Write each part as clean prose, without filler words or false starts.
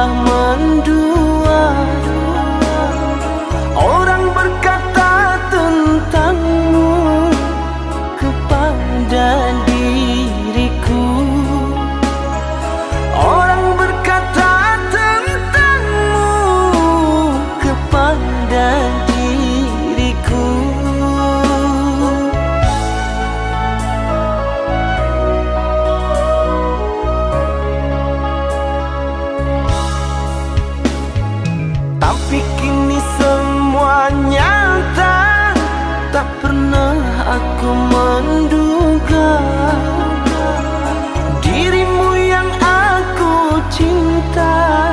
telah mendua. Orang berkata tentangmu kepada diriku. Orang berkata tentangmu kepada diriku. Tapi kini semua nyata, tak pernah aku menduga dirimu yang aku cinta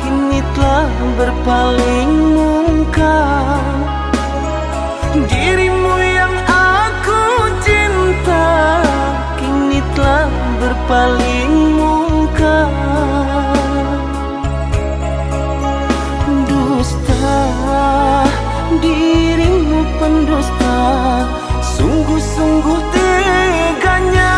kini telah berpaling muka. Dirimu yang aku cinta kini telah berpaling muka. Dirimu pendusta, sungguh-sungguh teganya.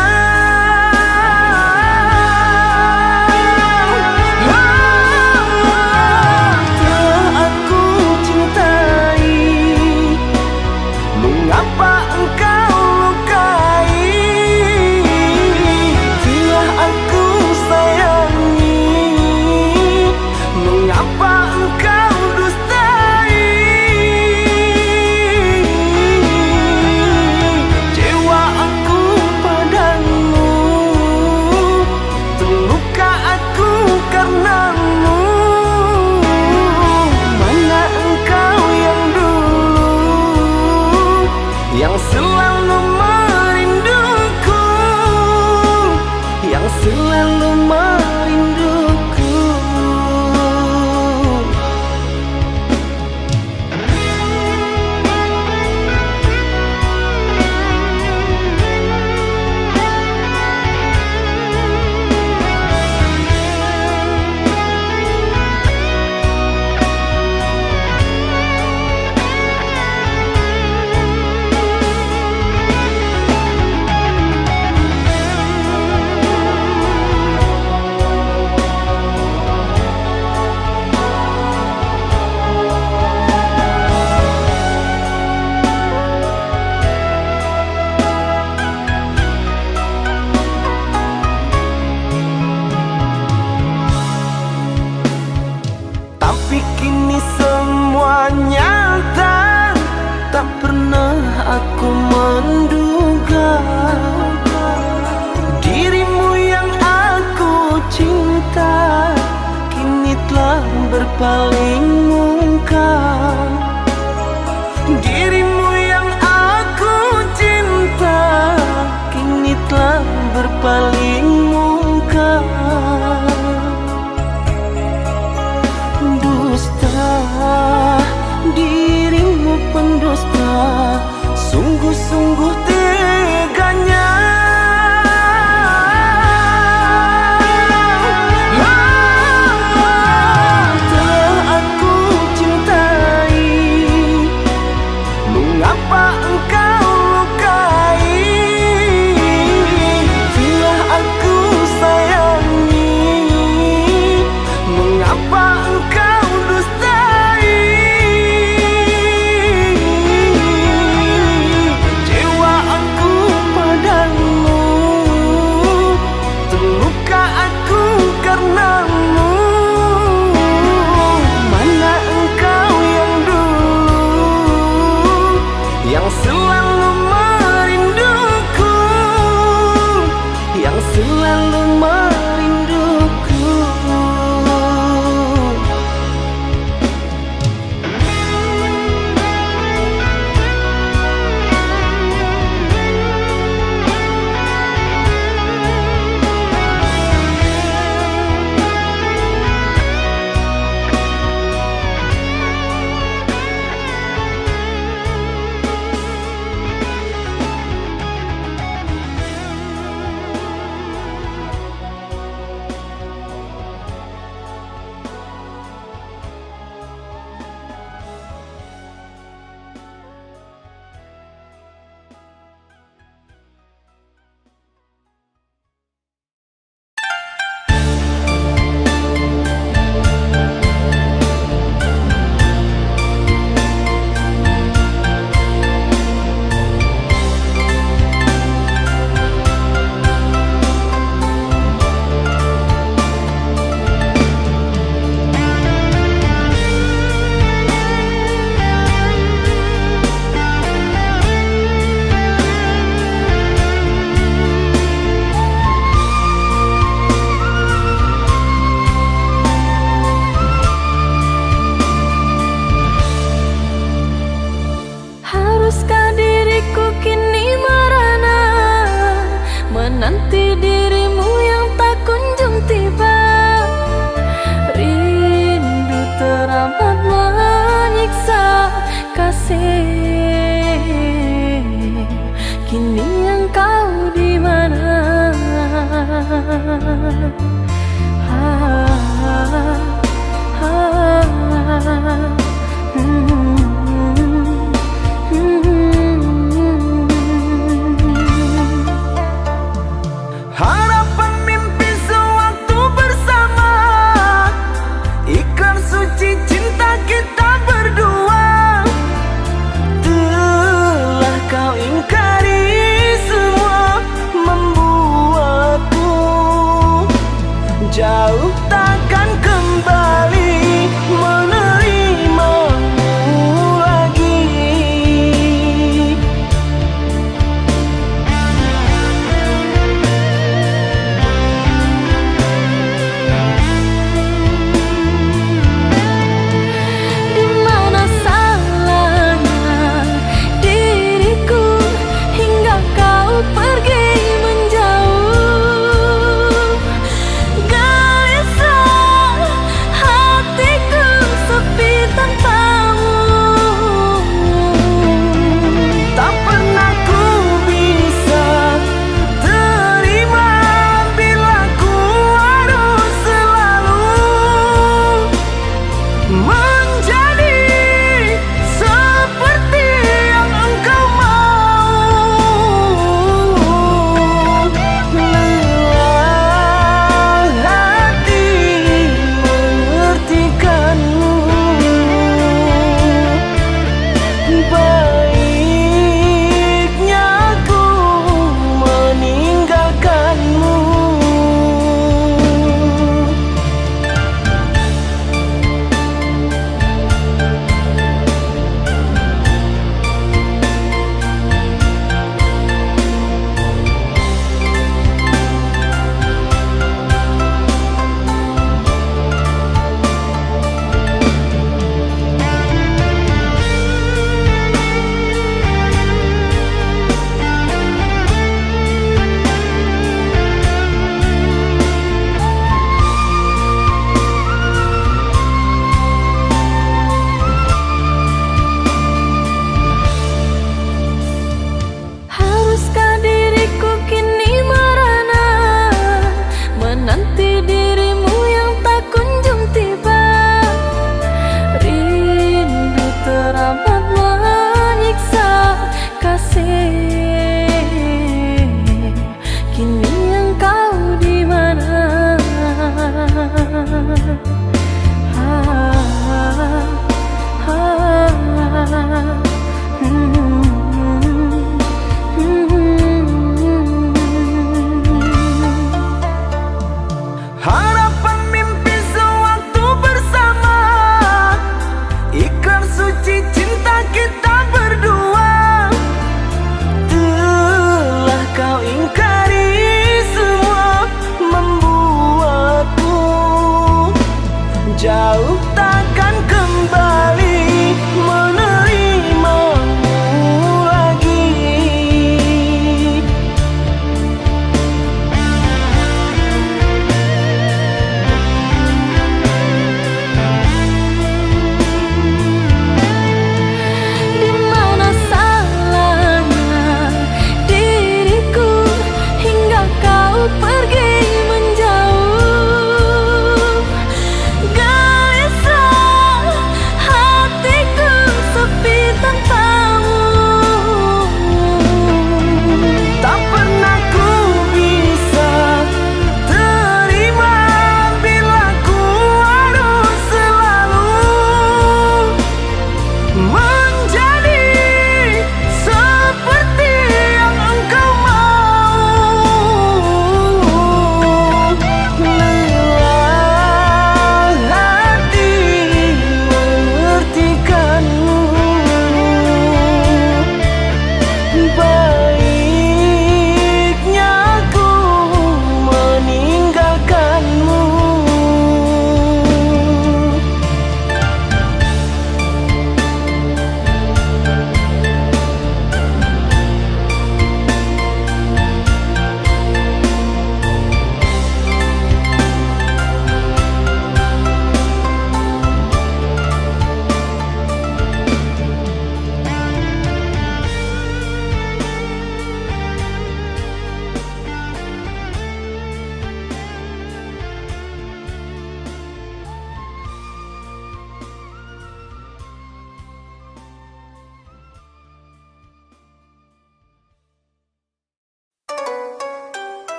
Telah aku cintai, mengapa engkau lukai? Telah aku sayangi, mengapa engkau yang selalu merinduku, yang selalu merinduku. Tapi kini semua nyata, tak pernah aku menduga dirimu yang aku cinta kini telah berpaling muka. Dirimu yang aku cinta kini telah berpaling muka. Dirimu pendusta, sungguh-sungguh teganya. Telah aku cintai, mengapa engkau lukai? Telah aku sayangi, mengapa engkau dustai? Jiwa Harapan mimpi sewaktu bersama, ikrar suci cinta kita berdua, telah kau ingkari semua, membuatku jauh takkan kembali menerimamu lagi. Di mana salahnya diriku hingga kau pergi menjauh? Gelisah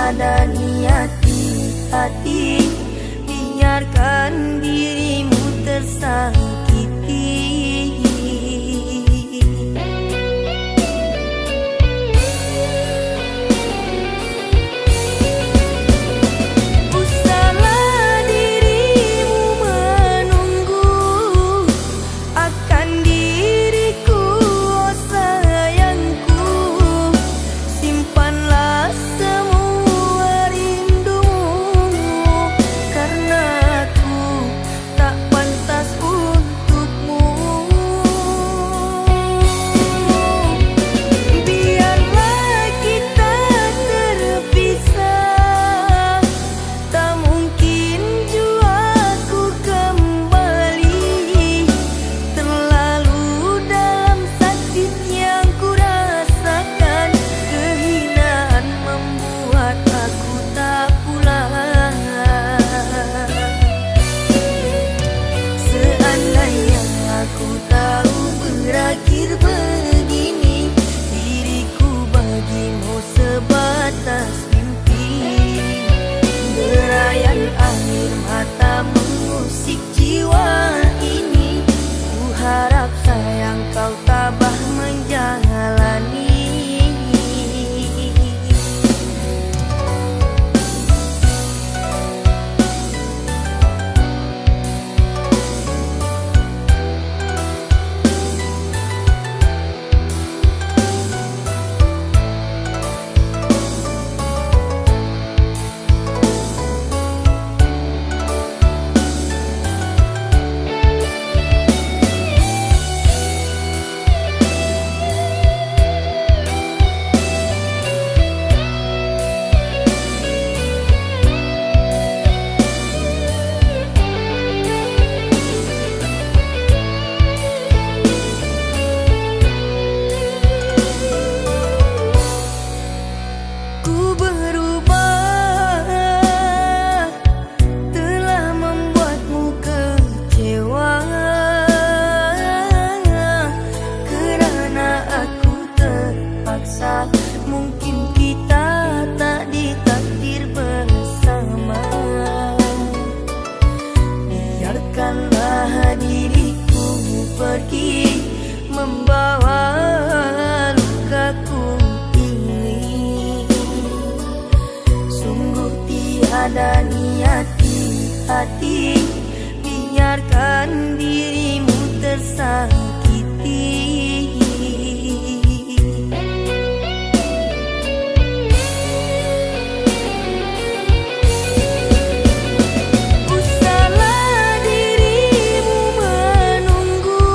tiada niat di hati, biarkan dirimu tersakiti. Usahlah dirimu menunggu akan diriku, oh sayangku. Simpanlah semua rindumu, karena aku tak pantas untukmu. Biarlah kita terpisah, tak mungkin jua ku kembali. Terlalu dalam sakit yang ku rasakan, kehinaan membuat aku tak pulang. Seandainya aku tahu berakhir begini, diriku bagimu sebatas mimpi. Derayan air mata mengusik jiwa ini, ku harap sayang kau tabah menjalani. Ku berubah, telah membuatmu kecewa, kerana aku terpaksa. Mungkin kita tak ditakdir bersama. Biarkanlah diriku pergi, membawa lukaku ini. Sungguh tiada niat di hati, biarkan dirimu tersakiti. Usahlah dirimu menunggu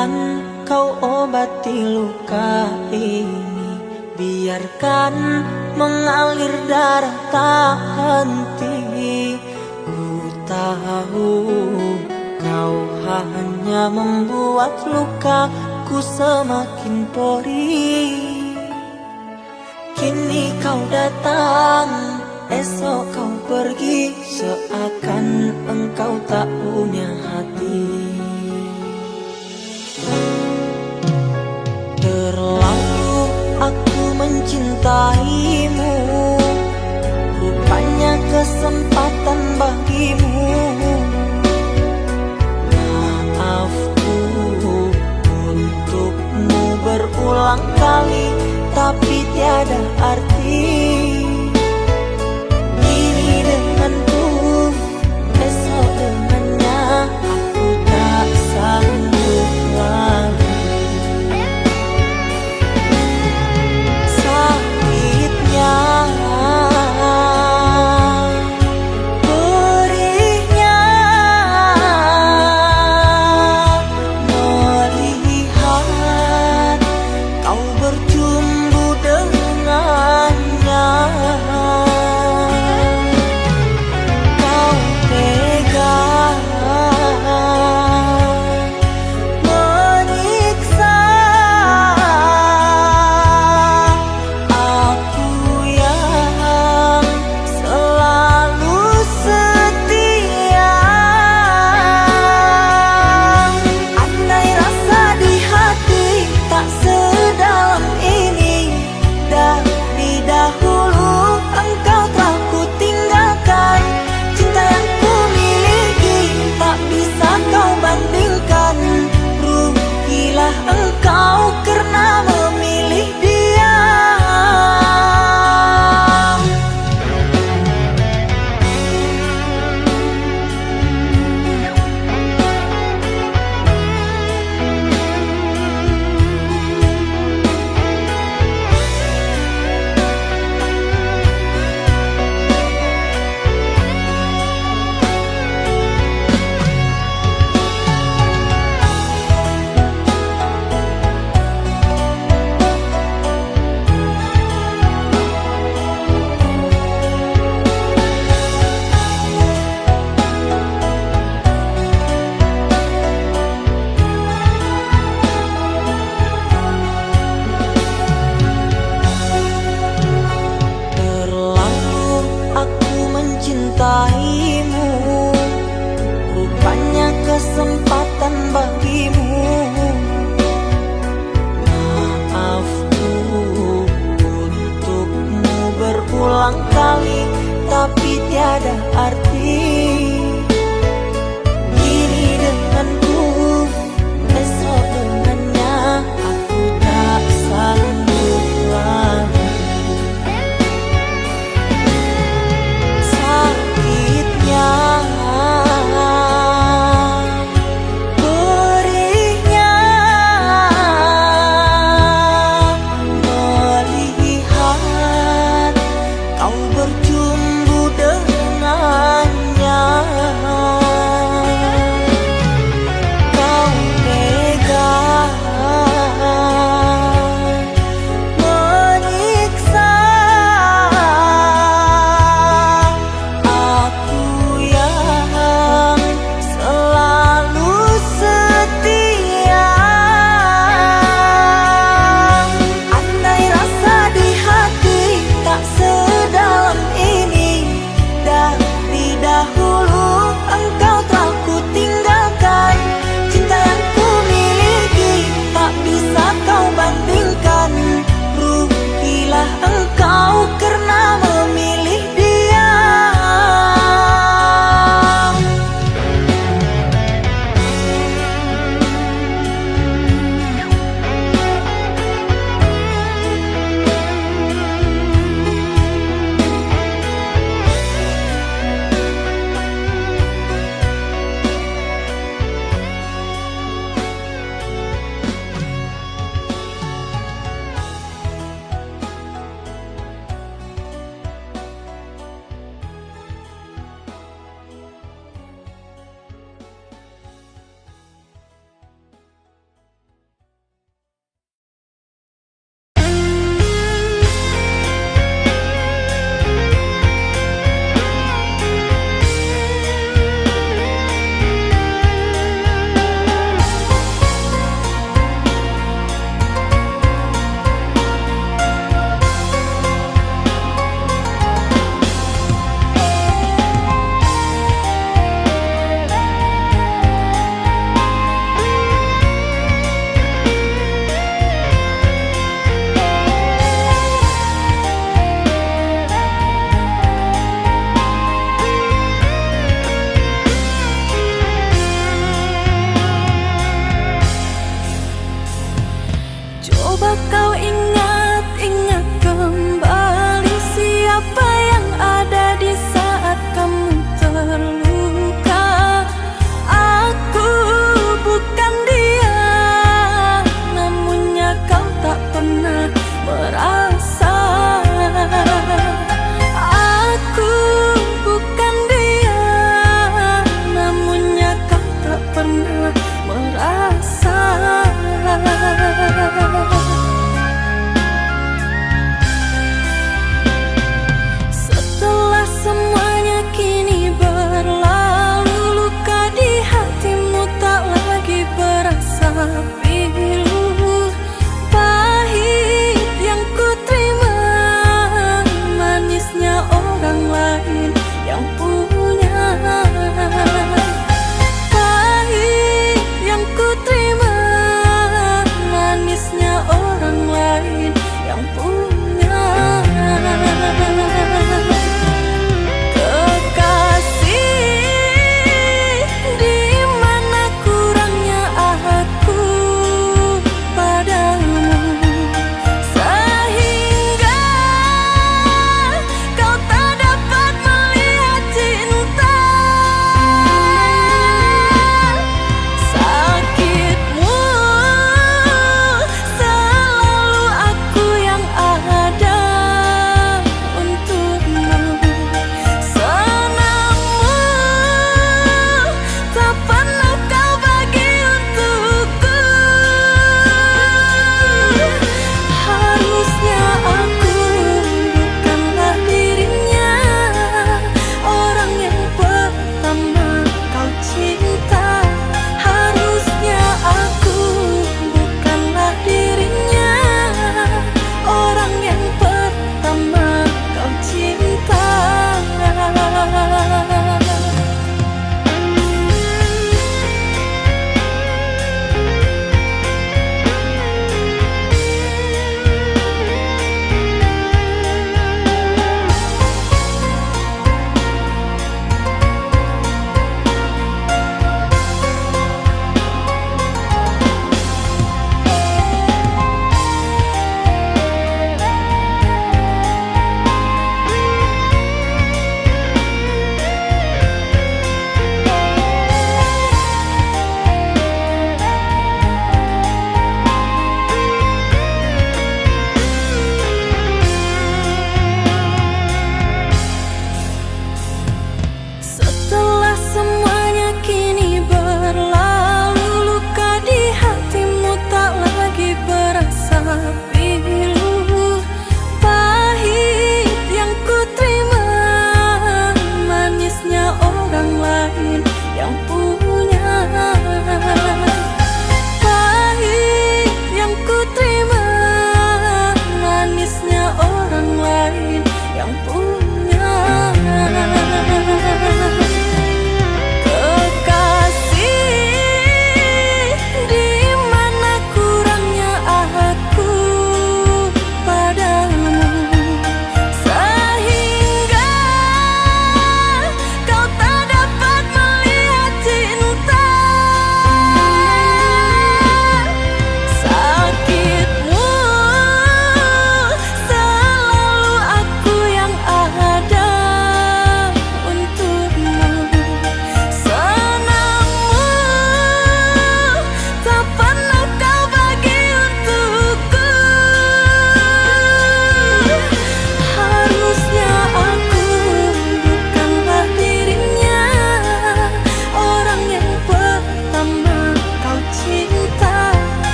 Biarkan kau obati luka ini, biarkan mengalir darah tak henti. Ku tahu kau hanya membuat lukaku semakin perih. Kini kau datang, esok kau pergi, seakan engkau tak punya hati. Terlalu aku mencintaimu, rupanya kesempatan bagimu. Maafku untukmu berulang kali, tapi tiada arti. Diri denganku, esok dengannya, aku tak sanggup lagi. Sakitnya, perihnya, melihat kau berjumpa dengannya. Kau tega menyiksa aku yang selalu setia. Andai rasa di hati tak sedalam ini, dari dahulu engkau telah ku tinggalkan. Cinta yang ku miliki tak bisa kau bandingkan. Rugilah engkau karena memilih dia. Terlalu aku mencintaimu, rupanya kesempatan bagimu. Maafku untukmu berulang kali, tapi tiada arti. Diri denganku, esok dengannya, aku tak sanggup lagi. Sakitnya, perihnya, melihat kau berjumpa dengannya.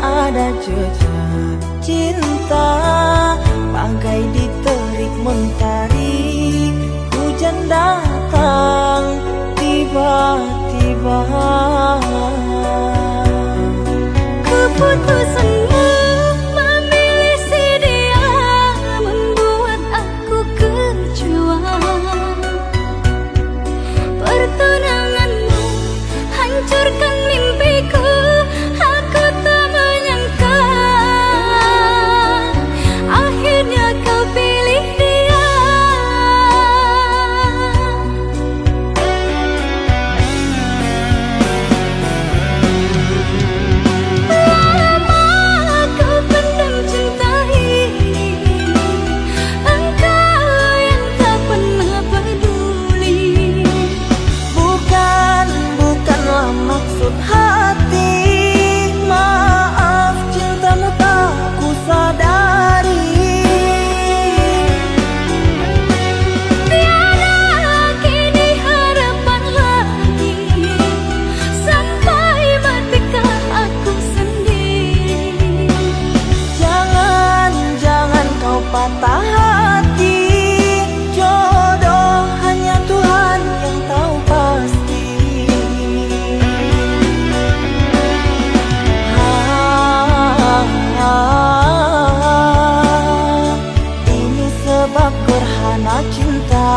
ada jejak cinta, bagai diterik mentari. Hujan datang tiba-tiba. Keputusanmu memilih si dia membuat aku kecewa. Pertunanganmu hancurkan mimpiku. Aku tak menyangka akhirnya kau pilih dia. Lama kau pendam cinta ini, engkau yang tak pernah peduli. Bukanlah maksud hati. Maaf, cintamu tak ku sadari. Tiada kini harapan lagi, sampai matikah aku sendiri. Jangan kau patah hati. Jodoh hanya Tuhan yang tahu pasti. Ini sebab gerhana cinta.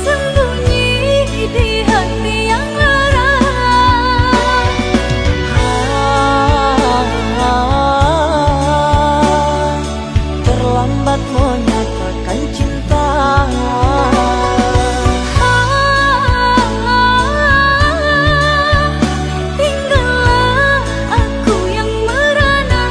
Sembunyi di hati yang lara. Terlambat menyatakan cinta. Tinggallah aku yang merana.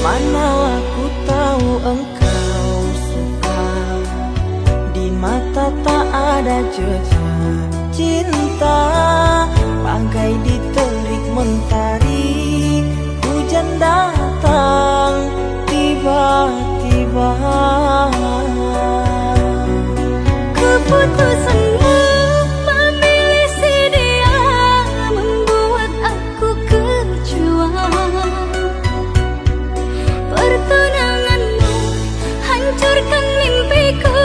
Mana aku tahu engkau suka. Di mata tak ada jejak cinta, bagai diterik mentari. Hujan datang tiba-tiba. Keputusanmu memilih si dia membuat aku kecewa. Pertunanganmu hancurkan mimpiku.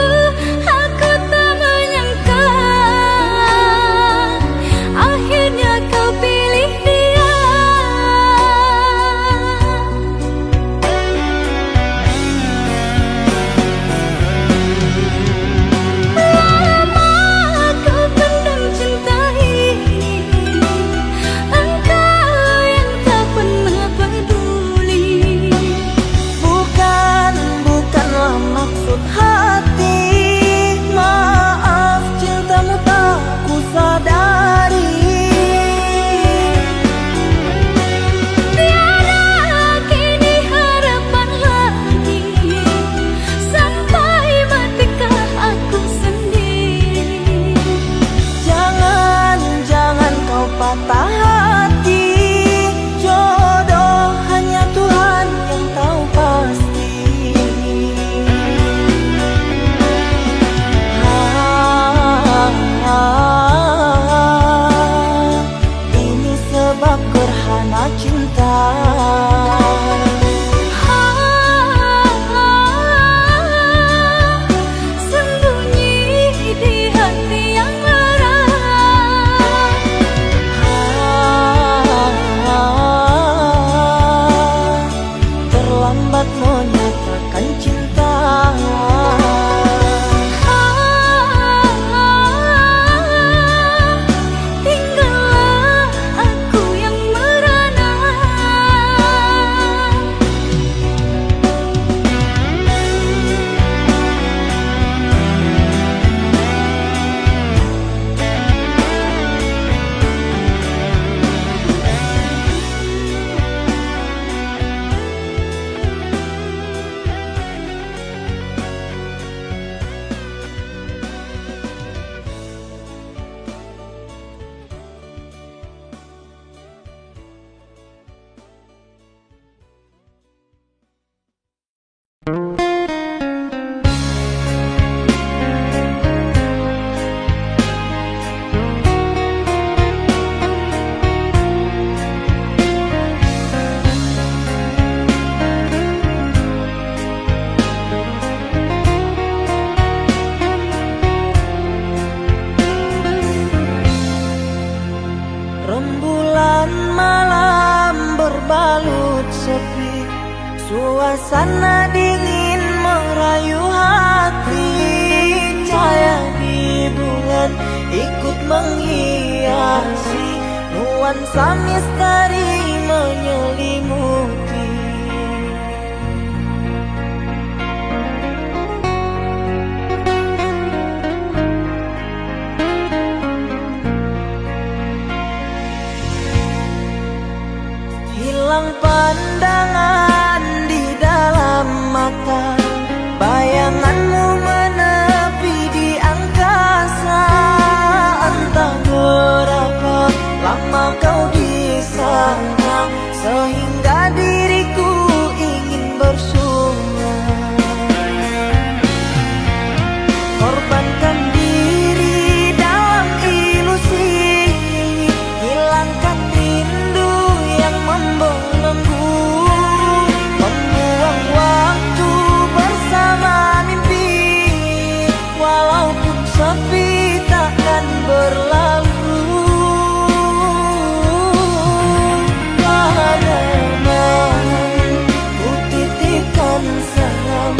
Aku tak menyangka akhirnya kau pilih dia. Suasana dingin merayu hati, cahaya di bulan ikut menghiasi, nuansa misteri menyelimuti. Hilang pandangan di dalam mata, bayanganmu menepi di angkasa. Entah berapa lama kau di sana, sehingga diriku ingin bersunat. Korbankan diri dalam ilusi, hilangkan rindu yang membelenggu, membuang waktu bersama mimpi, walaupun sepi takkan berlalu. Pada malam ku titipkan salam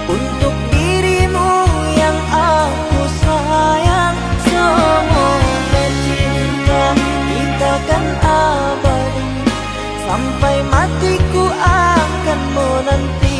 untuk dirimu yang aku sayang. Semoga cinta kita kan abadi, sampai matiku akan menanti.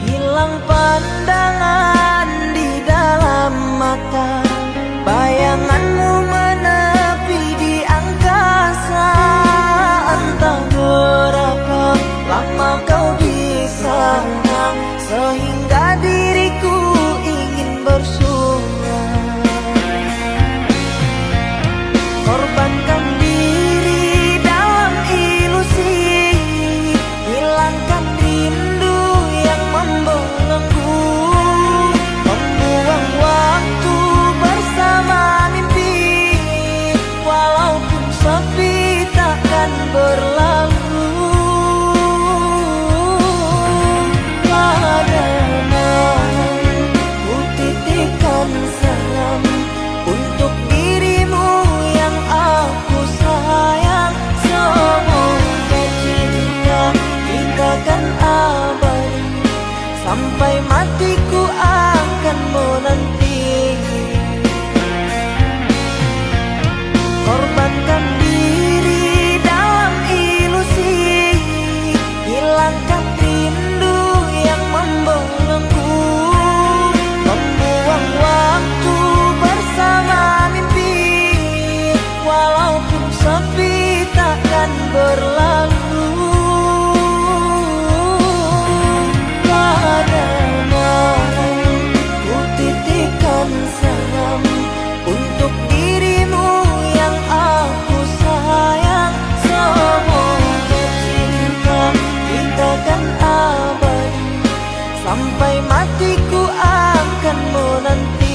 Hilang pandangan di dalam mata, bayanganmu menepi di angkasa. Entah berapa lama kau di sana, sehingga diriku ingin bersunat. Korbankan diri dalam ilusi, hilangkan rindu yang membelenggu, membuang waktu bersama mimpi, walaupun sepi takkan berlalu. Pada malam ku titipkan salam untuk dirimu yang aku sayang. Semoga cinta kita kan abadi, sampai matiku akan menanti. Korbankan diri dalam ilusi, hilangkan rindu yang membelenggu, membuang waktu bersama mimpi, walaupun sepi takkan berlalu. Pada malam ku titipkan salam untuk dirimu yang aku sayang. Semoga cinta kita kan abadi, sampai matiku akan menanti.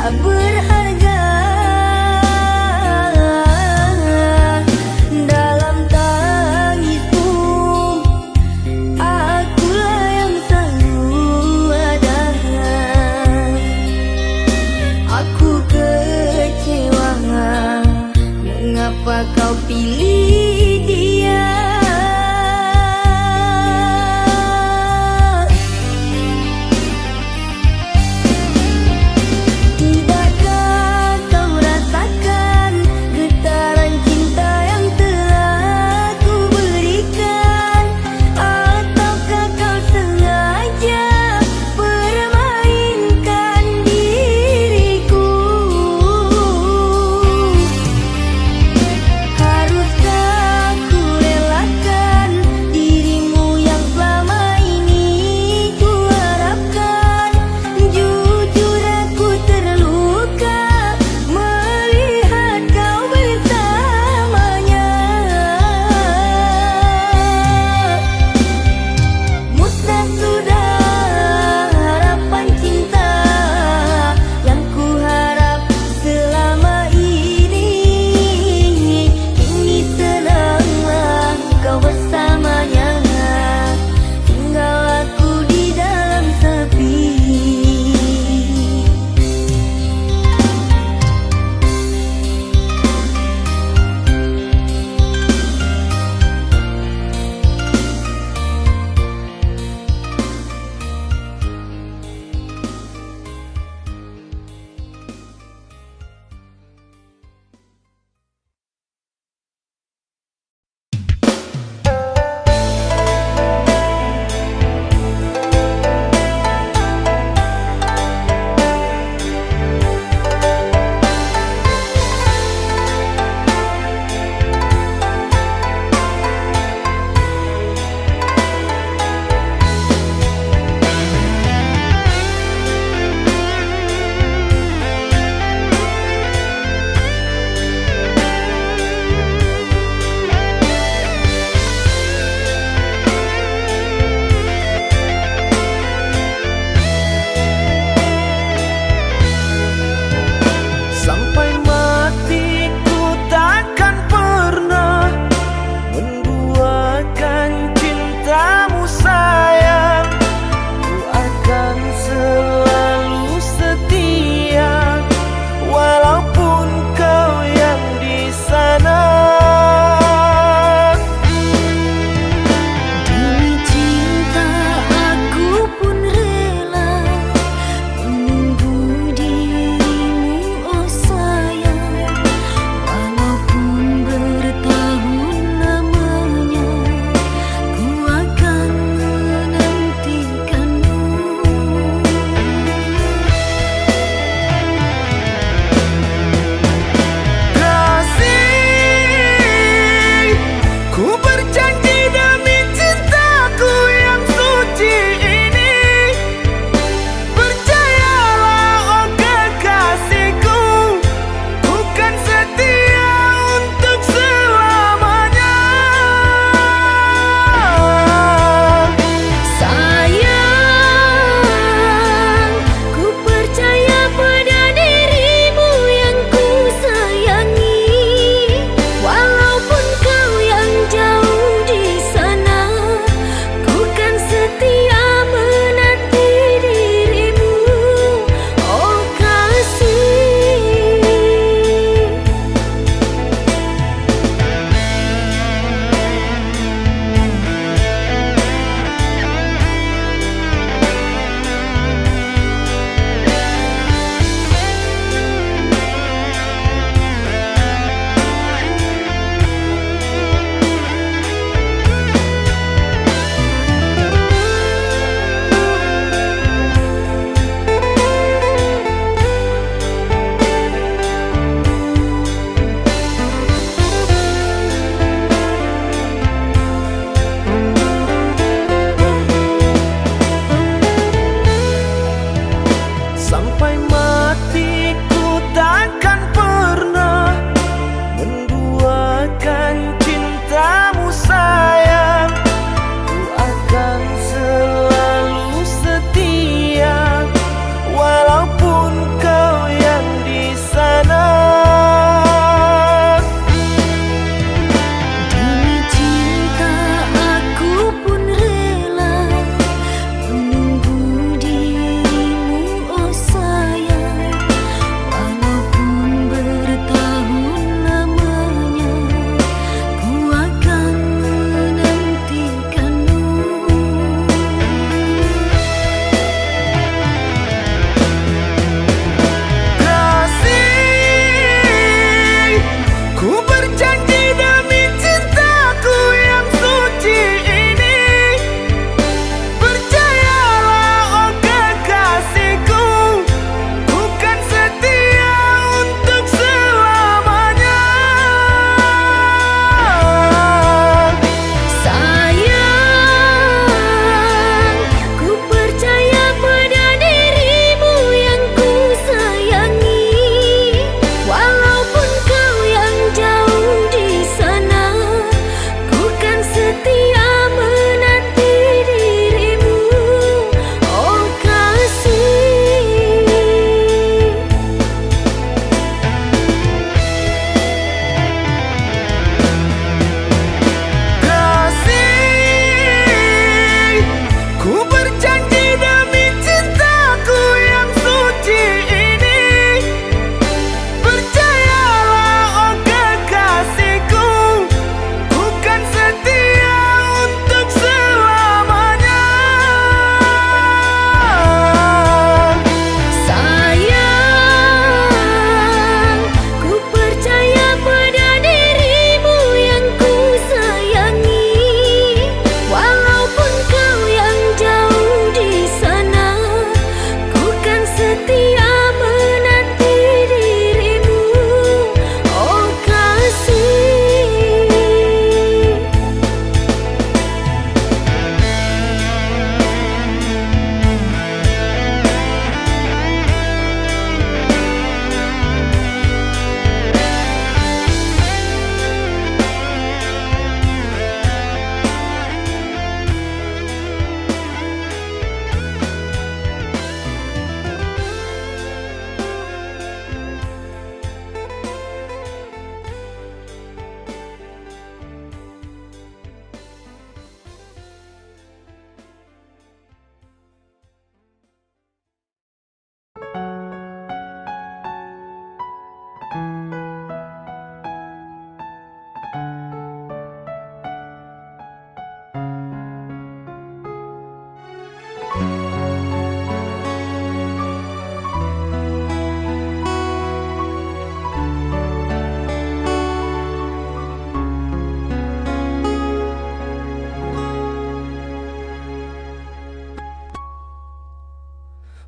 tak berharga dalam tangismu. Akulah yang selalu ada. Aku kecewa, mengapa kau pilih dia? Tidakkah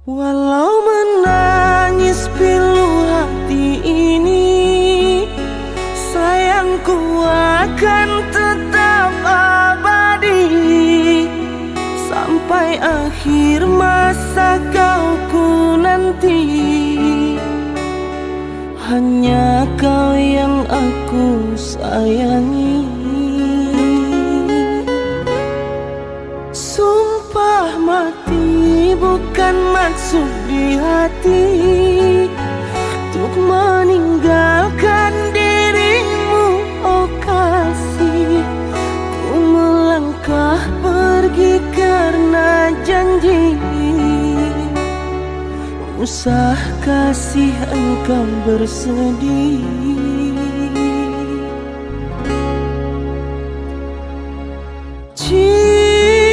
Walau menangis pilu hati ini, sayangku akan tetap abadi sampai akhir masa kau ku nanti. Hanya kau yang aku sayangi. Sumpah mati bukan maksud di hati untuk meninggalkan dirimu, oh kasih. Ku melangkah pergi karena janji, usah kasih engkau bersedih.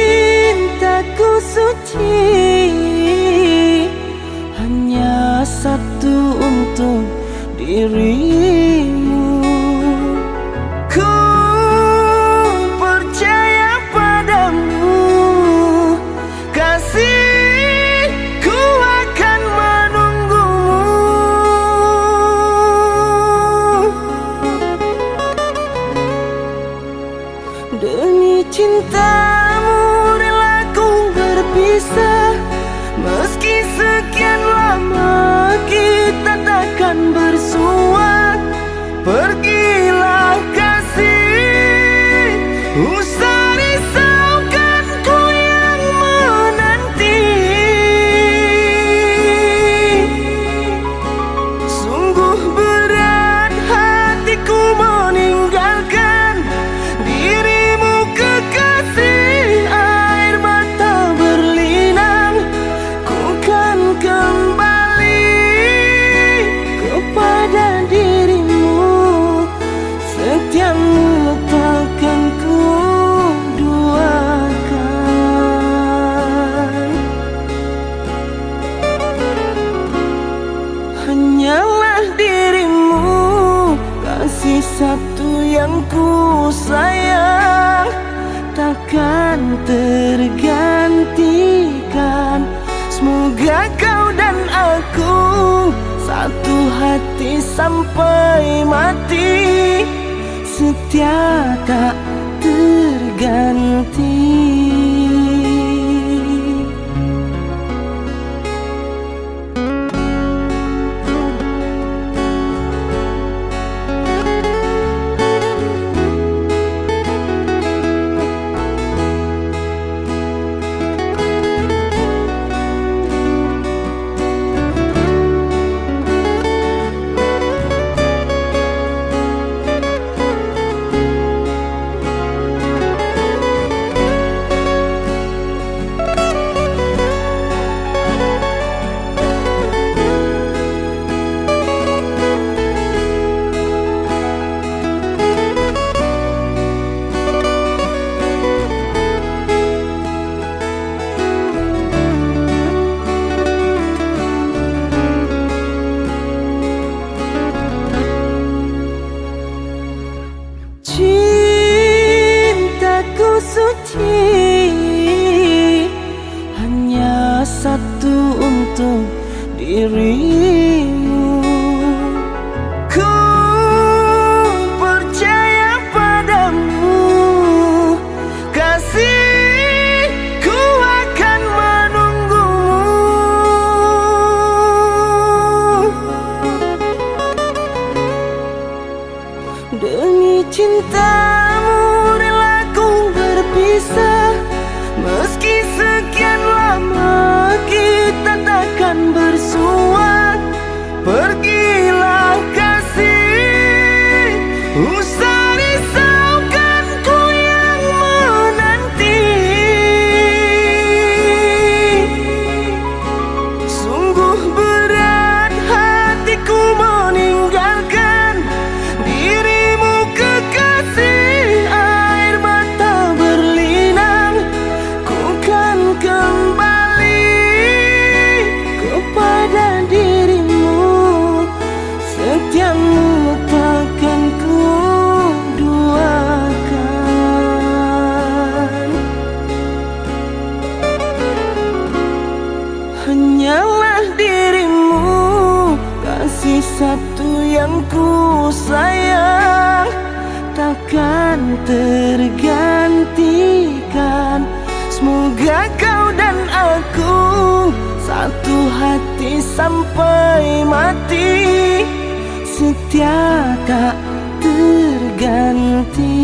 Cintaku suci, hanya satu untuk dirimu. Ku percaya padamu, kasih, ku akan menunggumu. Demi cintamu rela ku berpisah, meski sekian lama kita takkan bersua. Pergilah kasih, usah risaukan ku yang menanti. Sungguh berat hatiku meninggalkan dirimu kekasih. Air mata berlinang, ku kan kembali kepada dirimu. Setiamu takkan ku duakan. Hanyalah dirimu, kasih satu yang ku sayang, takkan tergantikan. Semoga kau dan aku satu hati sampai mati, setia tak terganti. Cintaku suci, hanya satu untuk dirimu. Ku percaya padamu, kasih, ku akan menunggumu. Demi cintamu rela ku berpisah, meski sekian lama kita takkan bersua. Pergilah kasih, usah risaukan ku yang menanti. Sungguh berat hatiku meninggalkan dirimu kekasih. Air mata berlinang, ku kan kembali hanyalah dirimu, kasih satu yang ku sayang, takkan tergantikan. Semoga kau dan aku satu hati sampai mati, setia tak terganti.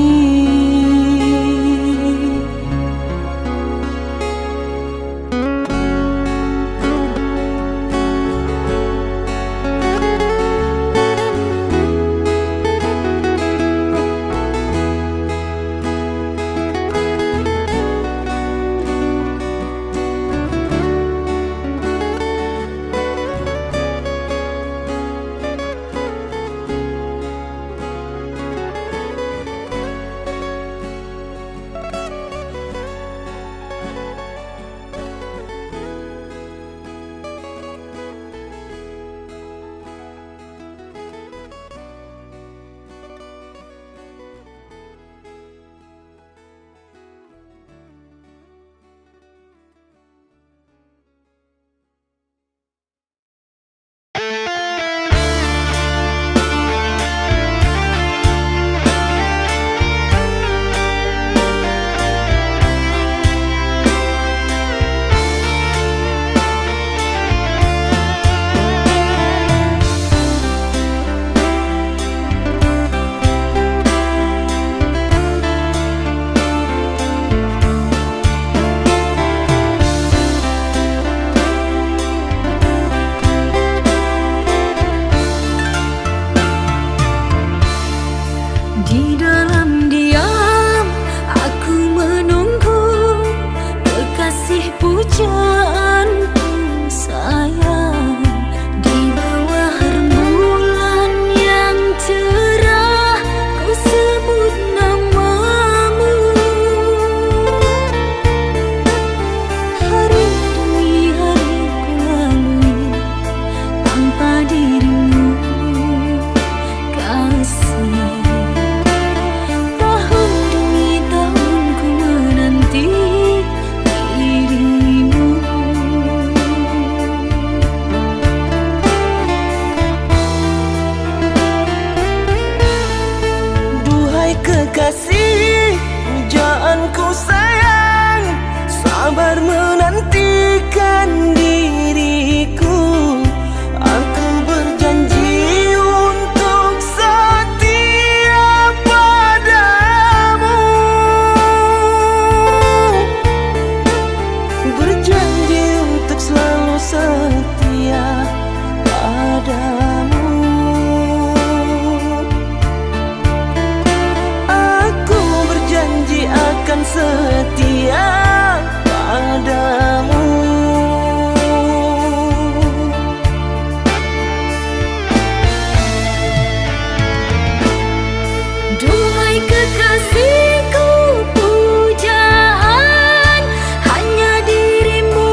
Di dalam diam aku menunggu kekasih pujaanku sayang. Di bawah rembulan yang cerah ku sebut namamu. Hari demi hari ku lalui tanpa dirimu kasih. Kekasih pujaanku sayang, sabar menantikan diriku. Aku berjanji untuk setia padamu, berjanji untuk selalu setia padamu. Akan setia padamu. Duhai kekasihku, pujaan hanya dirimu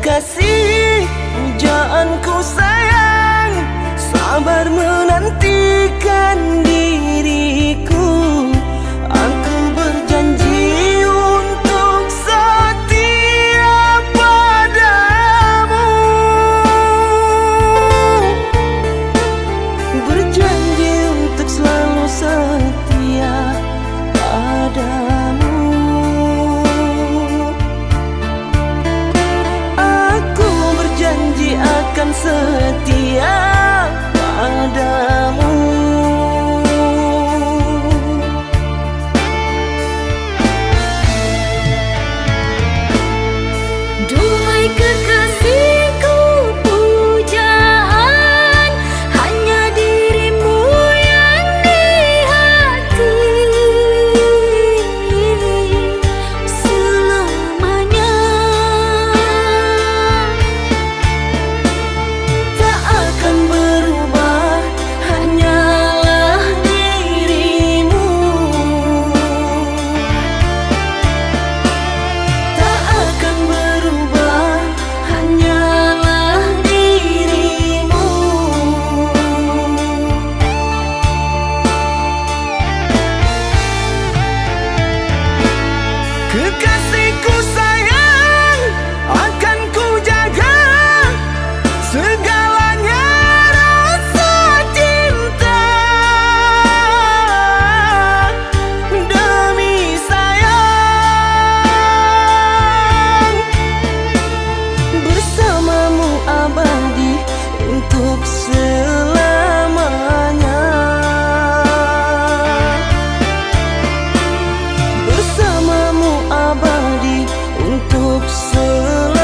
Kekasih pujaanku sayang, sabar menantikan diriku. Aku berjanji untuk setia padamu, berjanji untuk selalu setia padamu. Aku berjanji akan setia padamu. Duhai kekasihku, pujaan hanya dirimu yang di hati selamanya. Tak akan berubah, hanyalah dirimu. Tak akan berubah, hanyalah dirimu. Kekasihku sayang, akan ku jaga segalanya rasa cinta. Demi sayang, bersamamu abadi untuk selamanya. Bersamamu abadi untuk selamanya.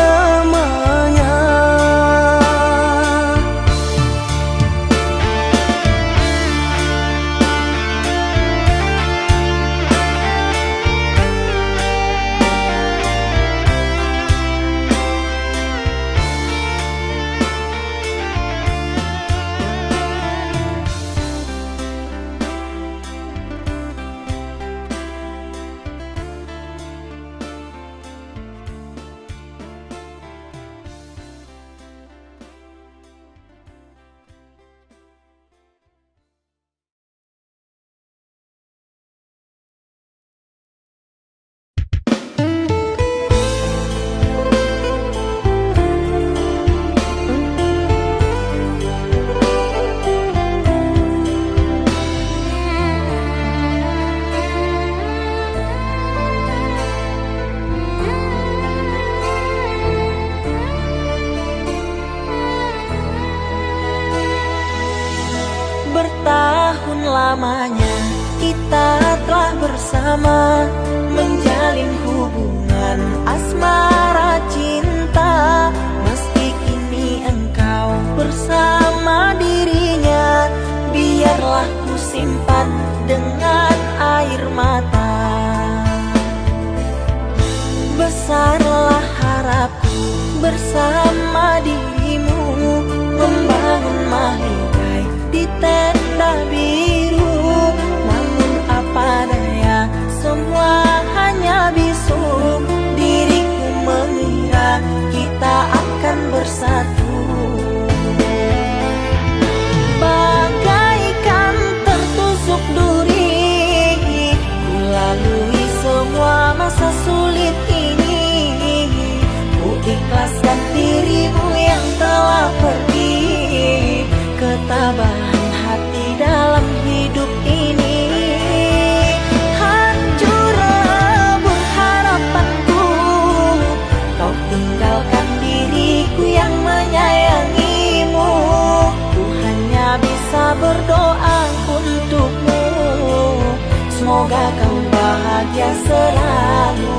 Bertahun lamanya kita telah bersama, menjalin hubungan asmara cinta. Meski kini engkau bersama dirinya, biarlah ku simpan dengan air mata. Besarlah harapku bersama dirimu, membangun mahligai di tenda biru. Namun apa daya, semua hanya bisu. Diriku mengira kita akan bersatu, bagaikan tertusuk duri. Ku lalui semua masa sulit ini, ku ikhlaskan dirimu yang telah pergi. Ketabahan hati dalam hidup ini, hancur lebur harapanku. Kau tinggalkan diriku yang menyayangimu. Ku hanya bisa berdoa untukmu, semoga kau bahagia selalu.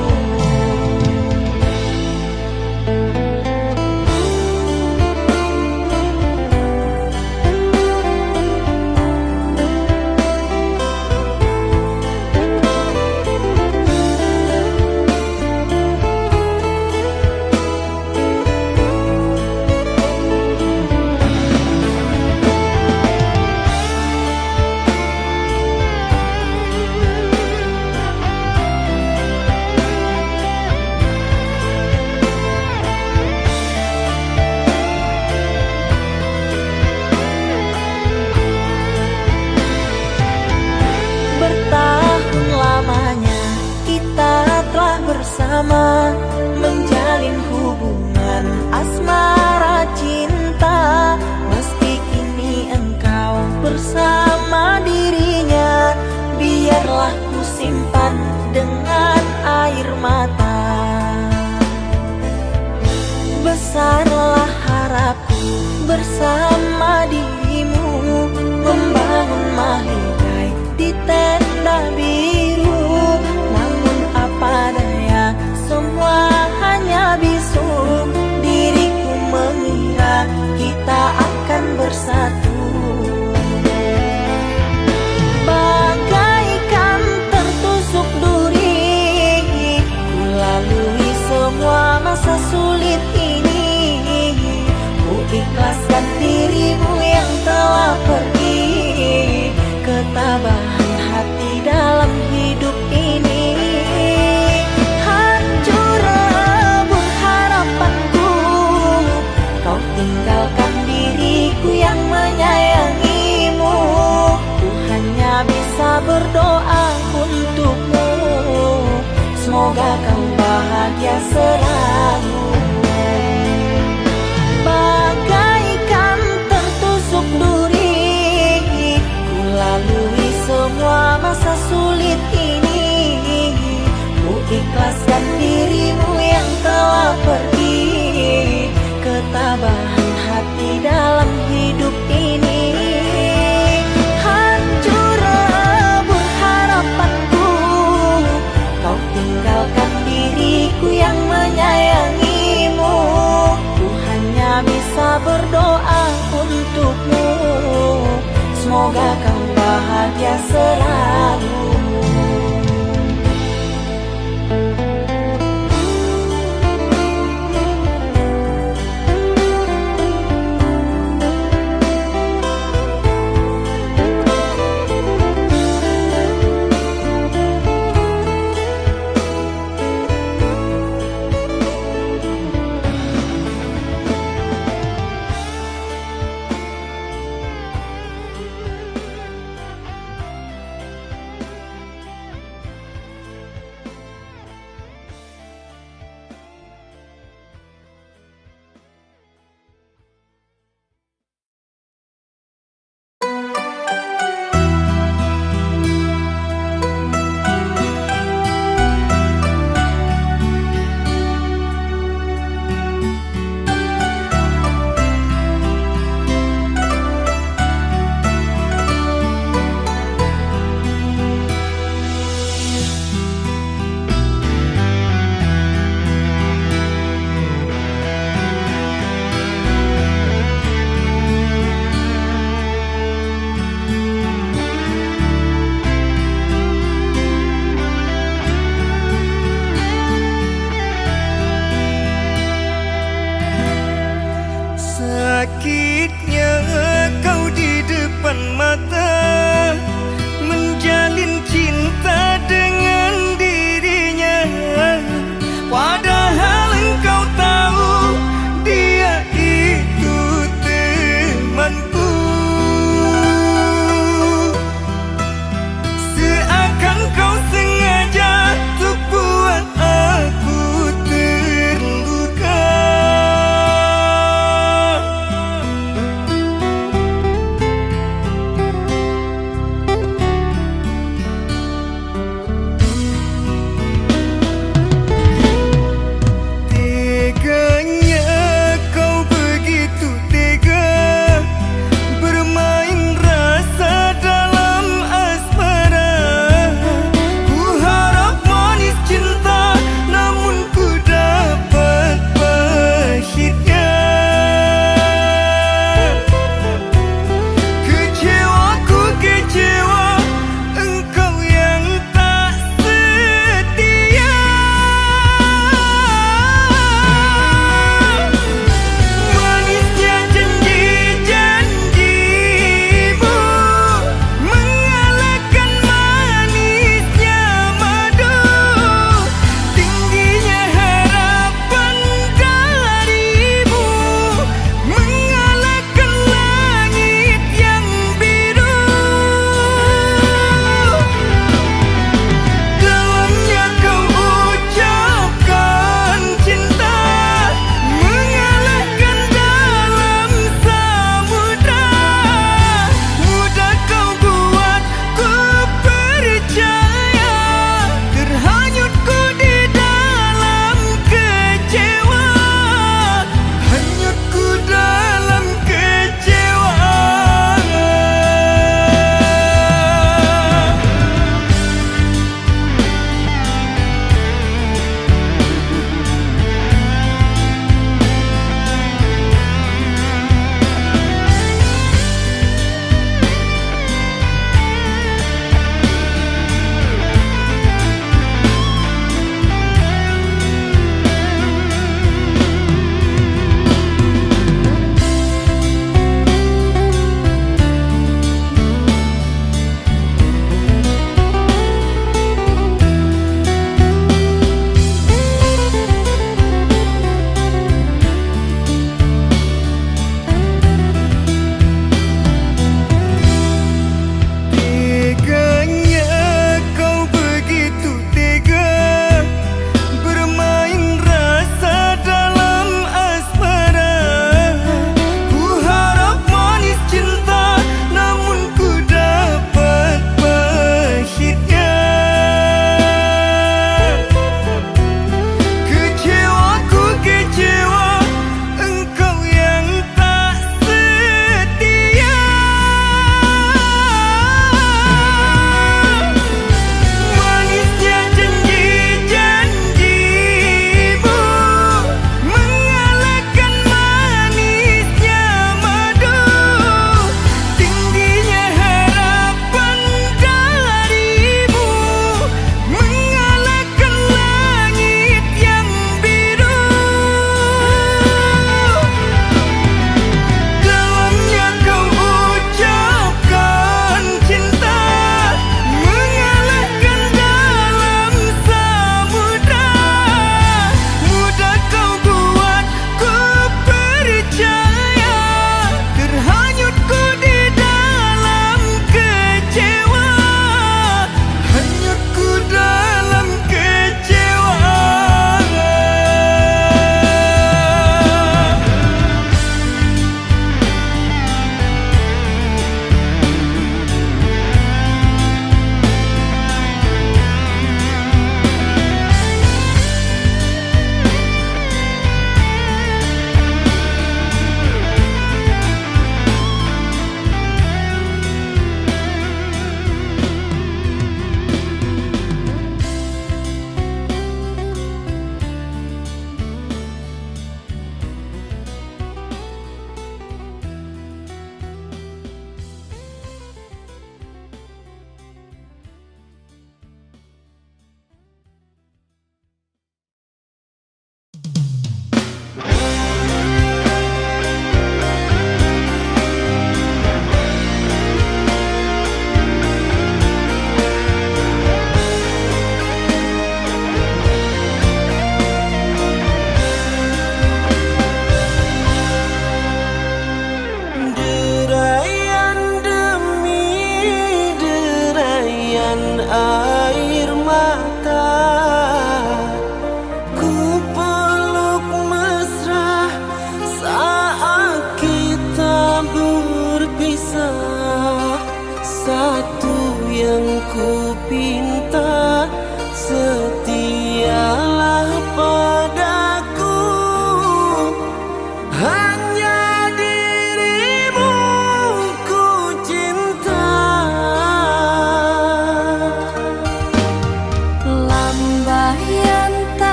bersama dirimu, membangun mahligai di tenda biru. Namun apa daya, semua hanya bisu. Diriku mengira kita akan bersatu, bagaikan tertusuk duri. Ku lalui semua masa sulit ini. Ku ikhlaskan dirimu yang telah pergi. Ketabahan hati dalam hidup ini. Hancur lebur harapanku, kau tinggalkan diriku yang menyayangimu. Ku hanya bisa berdoa untukmu, semoga kau bahagia selalu. Bagaikan tertusuk duri, ku lalui semua masa sulit ini. Ku ikhlaskan dirimu yang telah pergi. Ketabahan hati dalam hidup ini. Hancur lebur harapanku, kau tinggalkan diriku yang menyayangimu. Ku hanya bisa berdoa untukmu, semoga kau bahagia selalu.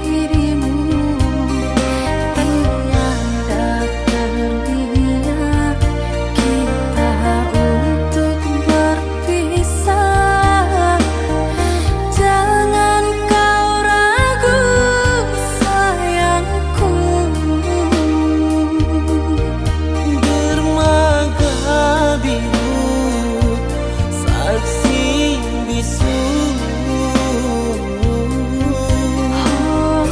dirimu, tiada terlihat kita untuk berpisah. Jangan kau ragu sayangku. Dermaga biru saksi bisu, Oh,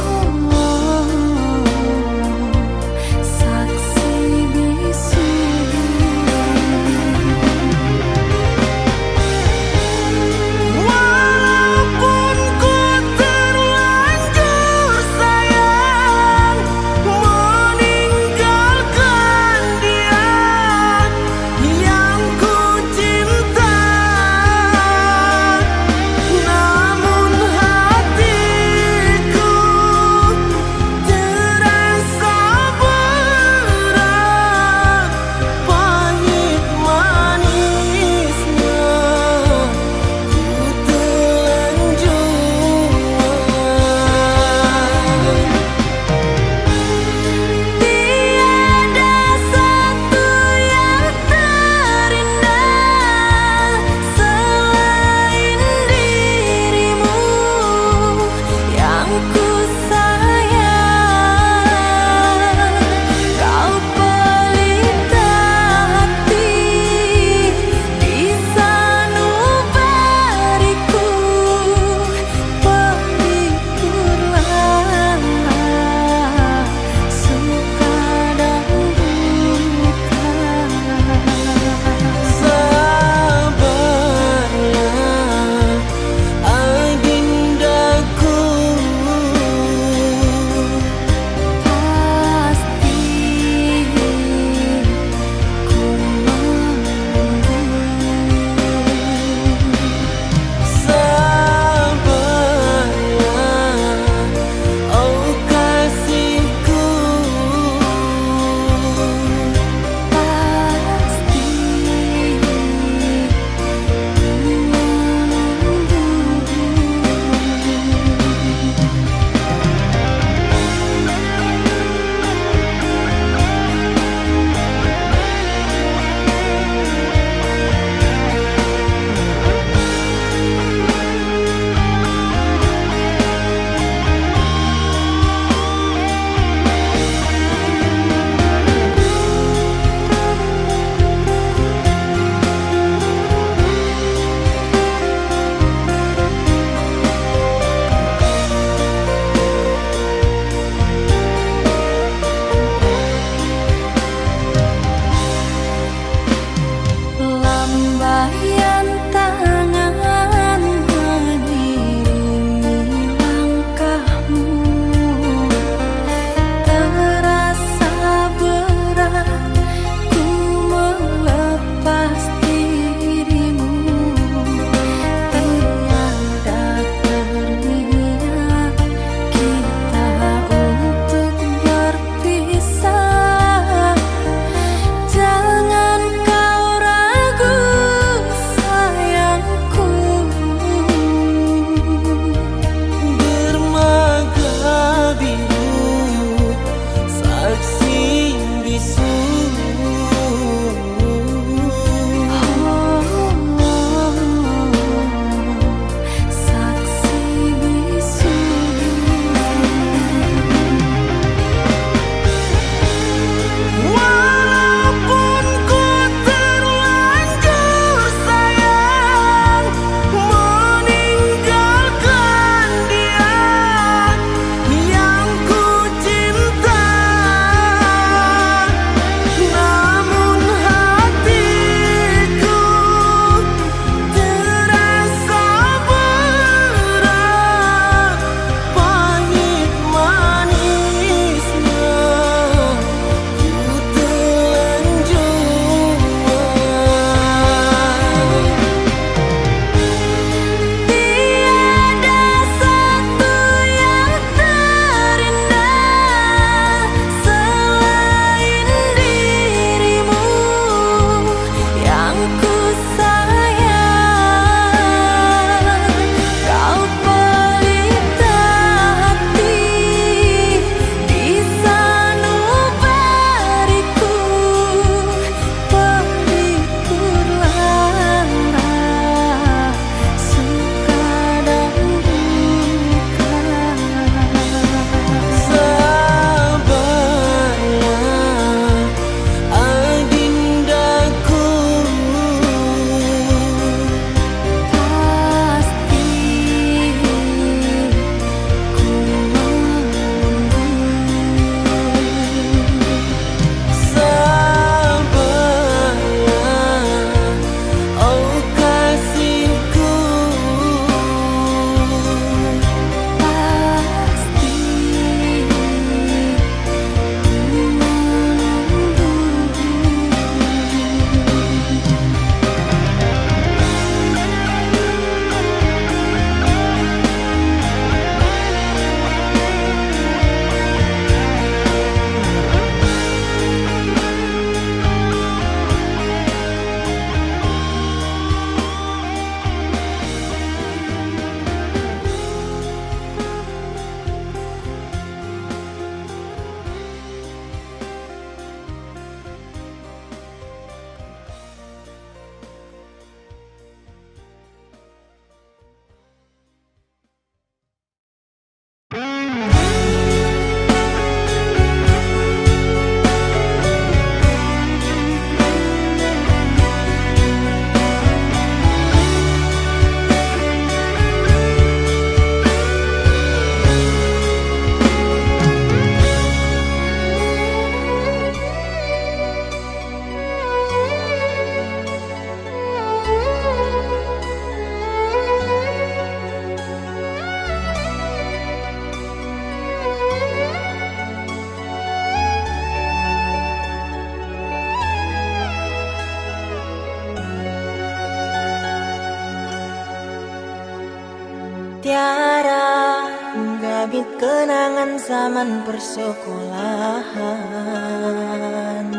Tiara menggabit kenangan zaman persekolahan.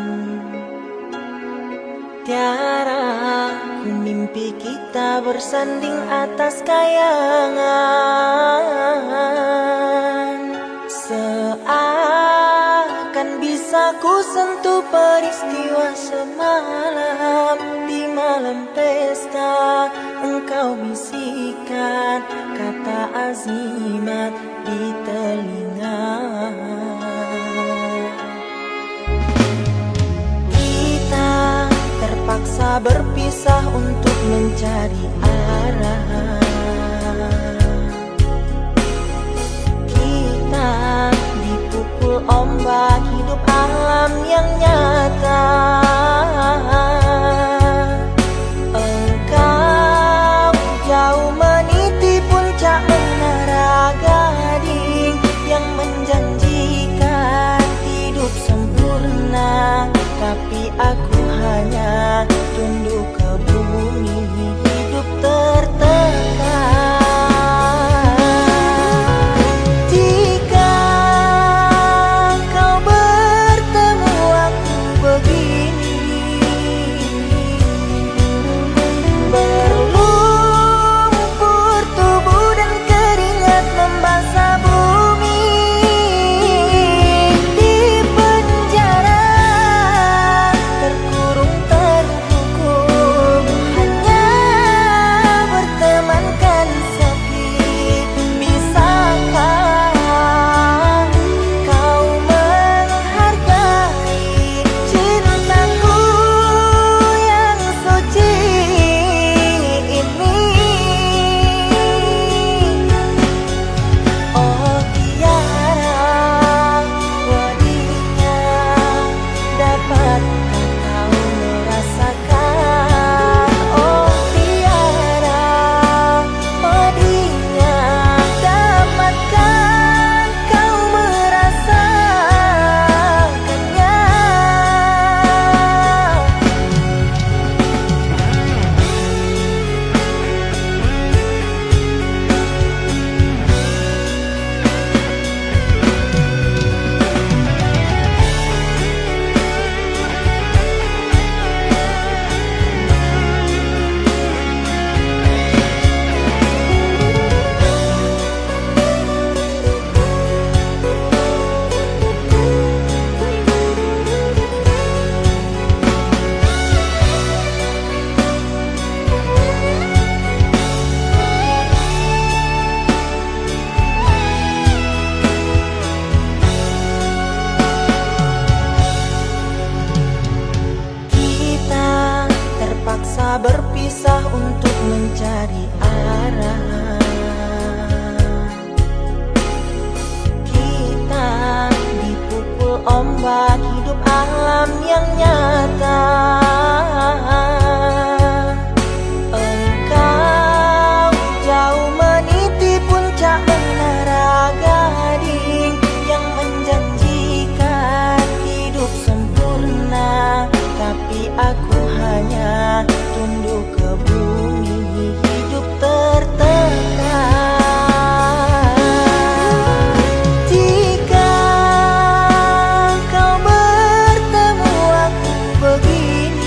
Tiara ku mimpi kita bersanding atas kayangan. Seakan bisa ku sentuh peristiwa semalam. Di malam pesta engkau bisikan kata azimat di telinga. Kita terpaksa berpisah untuk mencari arah. Kita dipukul ombak hidup alam yang nyata. Engkau jauh meniti puncak menara gading yang menjanjikan hidup sempurna, tapi aku hanya tunduk ke bumi, hidup tertekan. Jika kau bertemu aku begini, berlumpur tubuh dan keringat membasah bumi. Di penjara terkurung terhukum, hanya bertemankan sepi. Bisakah kau menghargai cintaku yang suci ini? Oh Tiara, wadinya, dapatkah kau merasakan? Oh Tiara, wadinya, dapatkah kau merasakannya? Kita terpaksa berpisah untuk mencari arah. Kita dipukul ombak hidup alam yang nyata. Engkau jauh meniti puncak menara gading yang menjanjikan hidup sempurna, tapi aku hanya tunduk ke bumi, hidup tertekan. Jika kau bertemu aku begini,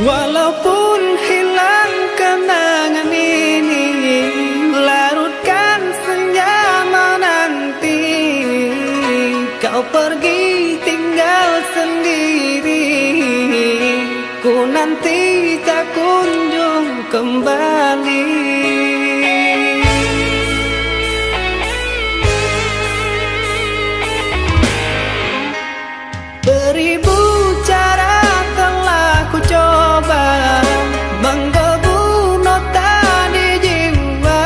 Walaupun hilang kenangan ini, larutkan senja menanti. Kau pergi tinggal sendiri, ku nanti tak kunjung kembali. Beribu cara telah ku coba menggebu nota di jiwa.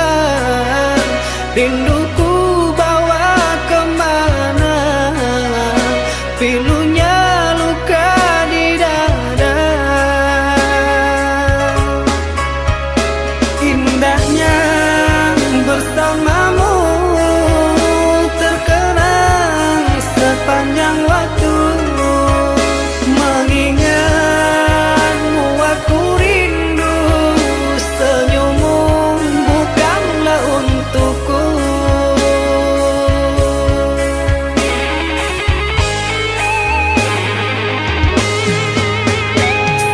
Rinduku bawa kemana, pilunya luka di dada. Indahnya bersamamu terkenang sepanjang waktu. Mengingatmu aku rindu, senyummu bukanlah untukku.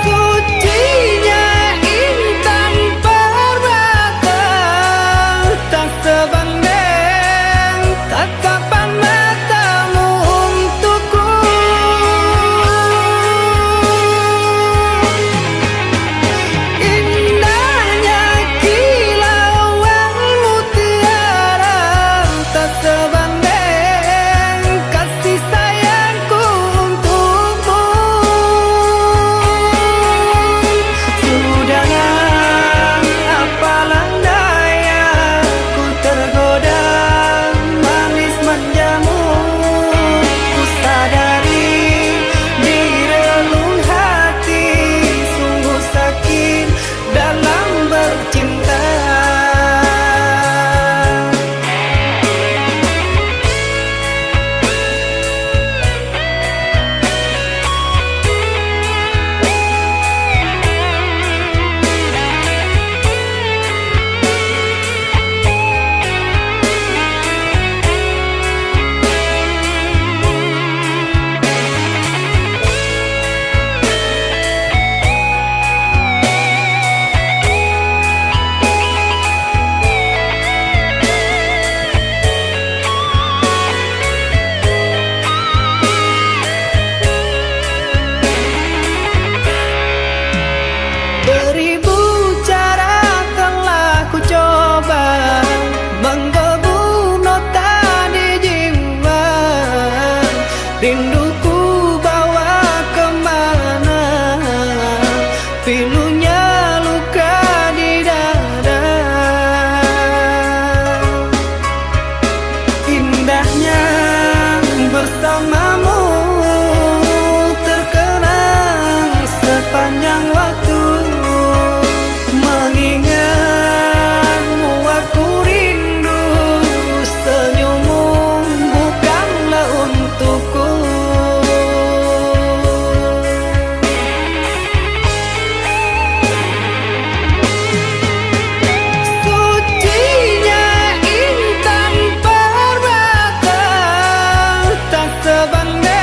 Sucinya intan permata, tak sebanding tatapan matamu untukku. Indahnya kilauan mutiara, tak sebanding kasih sayangku untukmu. Sudahlah, apalah daya, ku tergoda manis manjamu. Ku sadari di relung hati sungguh sakit dalam bercinta. Beribu cara telah ku coba menggebu nota di jiwa. Rinduku bawa kemana, pilunya luka di dada. Indahnya bersamamu terkenang sepanjang waktu. Mengingatmu aku rindu, senyummu bukanlah untukku. Sucinya intan permata, tak sebanding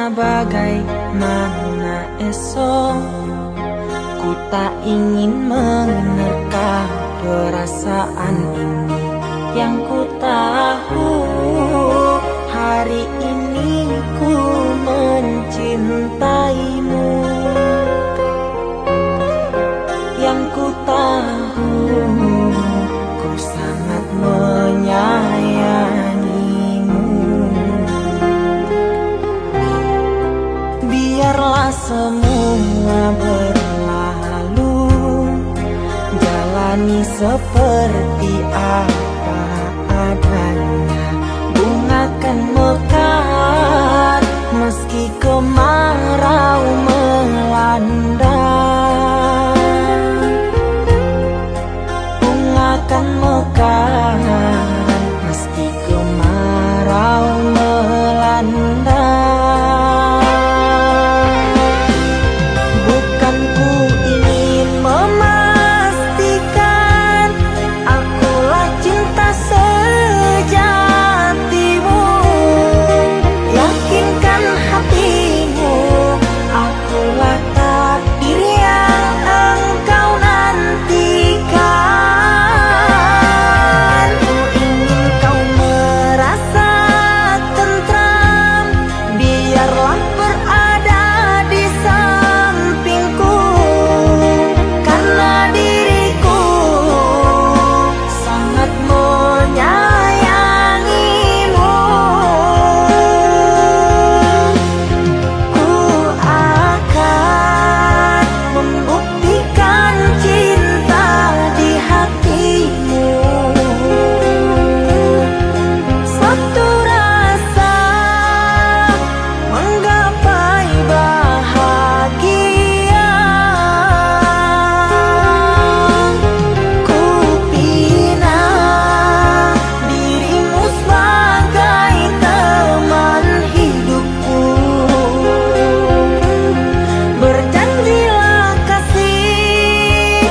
sana bagaimana esok. Ku tak ingin menerka perasaan ini. Yang ku tahu hari ini ku mencintaimu. Yang ku tahu ku sangat menyayangimu. Biarlah semua berlalu, jalani seperti apa adanya. Bunga kan mekar meski kemarau melanda. Bunga kan mekar meski kemarau melanda. Bukan ku ingin memastikan akulah cinta sejatimu. Yakinkan hatimu akulah takdir yang engkau nantikan. Ku ingin kau merasa tentram, biarlah berada di sampingku. Karena diriku sangat menyayangimu. Ku akan membuktikan cinta di hatimu. Satu rasa menggapai bahagia. Ku pinang dirimu sebagai teman hidupku. Berjanjilah kasih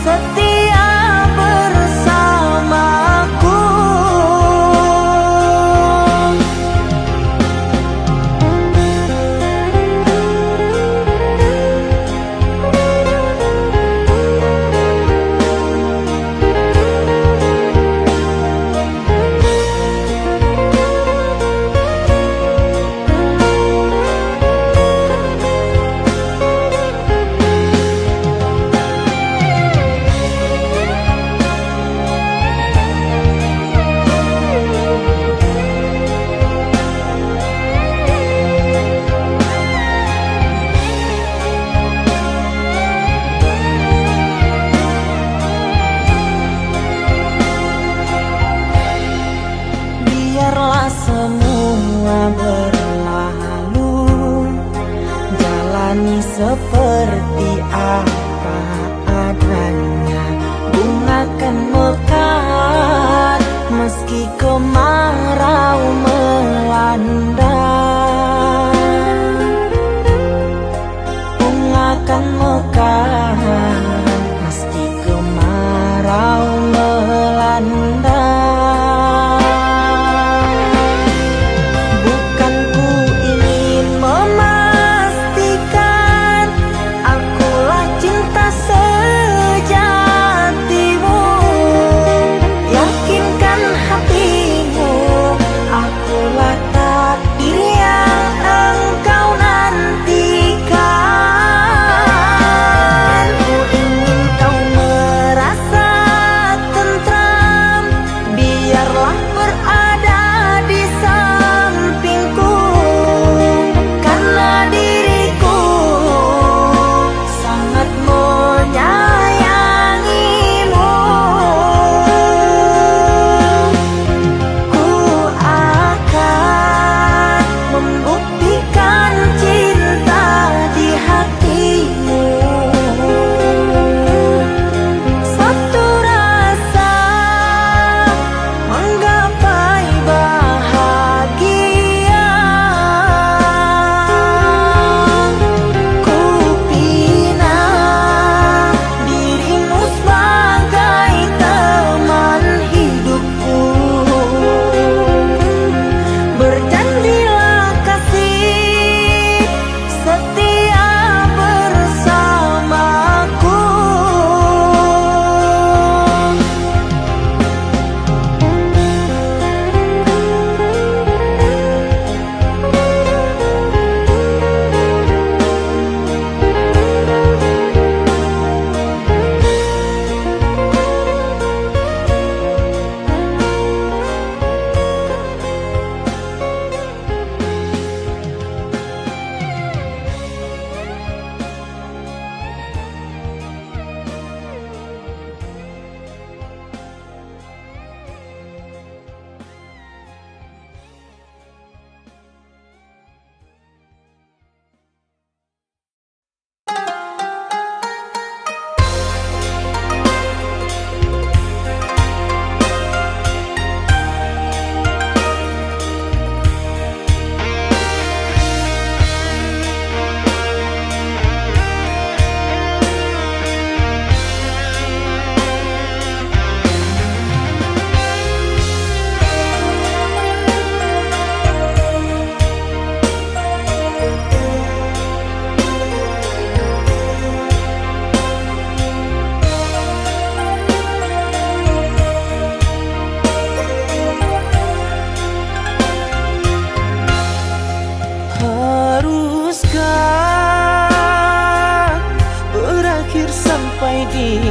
setia bersamaku. Biarlah semua berlalu, jalani seperti apa adanya. Bunga kan mekar meski kemarau melanda. Bunga kan mekar meski kemarau melanda. Bukan ku ingin memastikan akulah cinta sejatimu. Yakinkan hatimu akulah takdir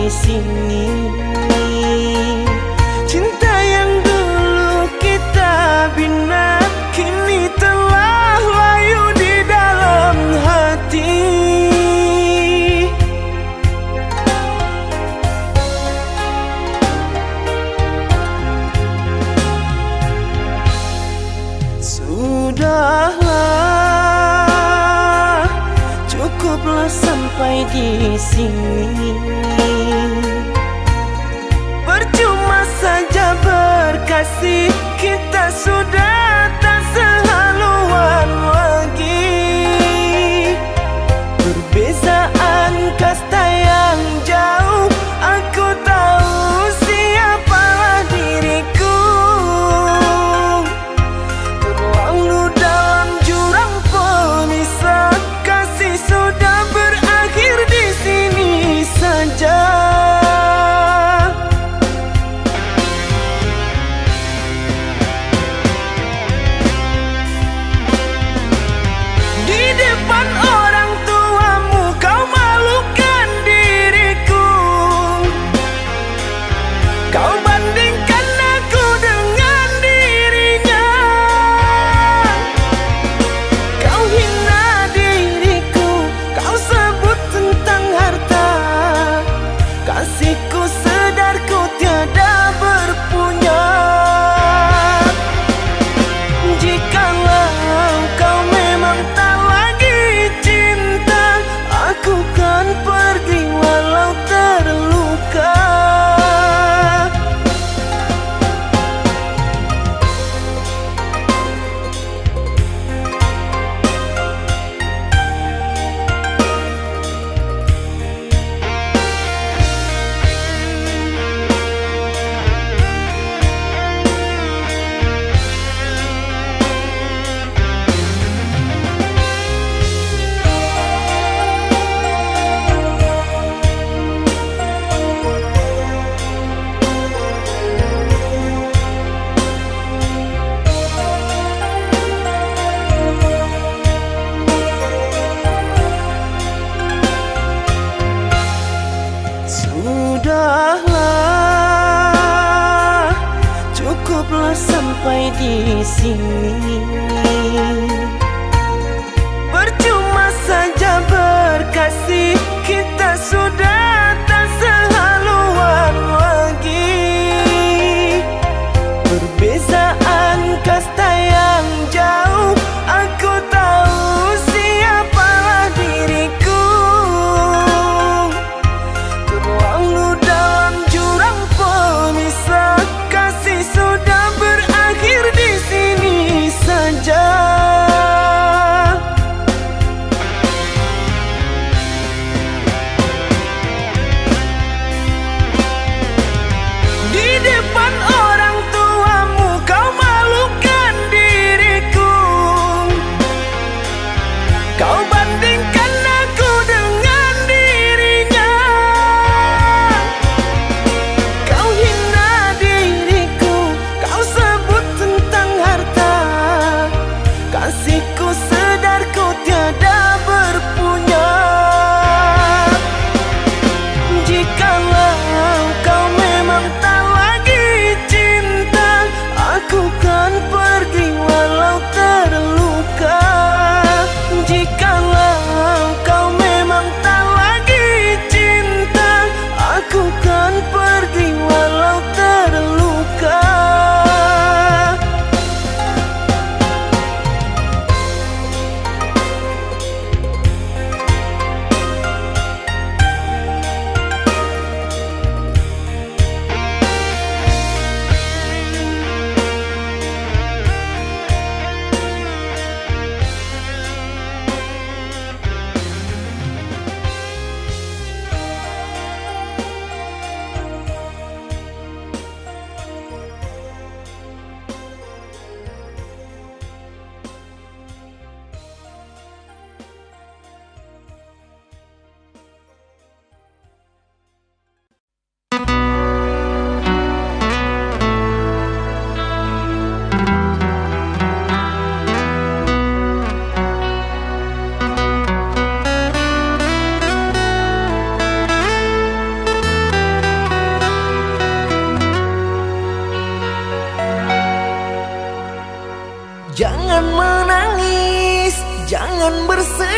sini. Cinta yang dulu kita bina kini telah layu di dalam hati. Sudahlah, cukuplah sampai di sini. Percuma saja berkasih, kita sudah tak sehaluan lagi. Perbezaan kasta yang jauh, aku tahu siapalah diriku. Terlalu dalam jurang pemisah, kasih sudah berakhir di sini saja. Di depan orang tuamu kau malukan diriku. Kau bandingkan aku dengan dirinya. Kau hina diriku, kau sebut tentang harta. Kasihku sedarku tiada berpunya. Jikalau kau memang tak lagi cinta, aku kan pergi walau terluka. Sudahlah, cukuplah sampai di sini. Percuma saja berkasih, kita sudah tak sehaluan lagi. Perbezaan kasta yang jauh, aku tahu siapalah diriku. Terlalu dalam jurang pemisah, kasih sudah berakhir di sini saja.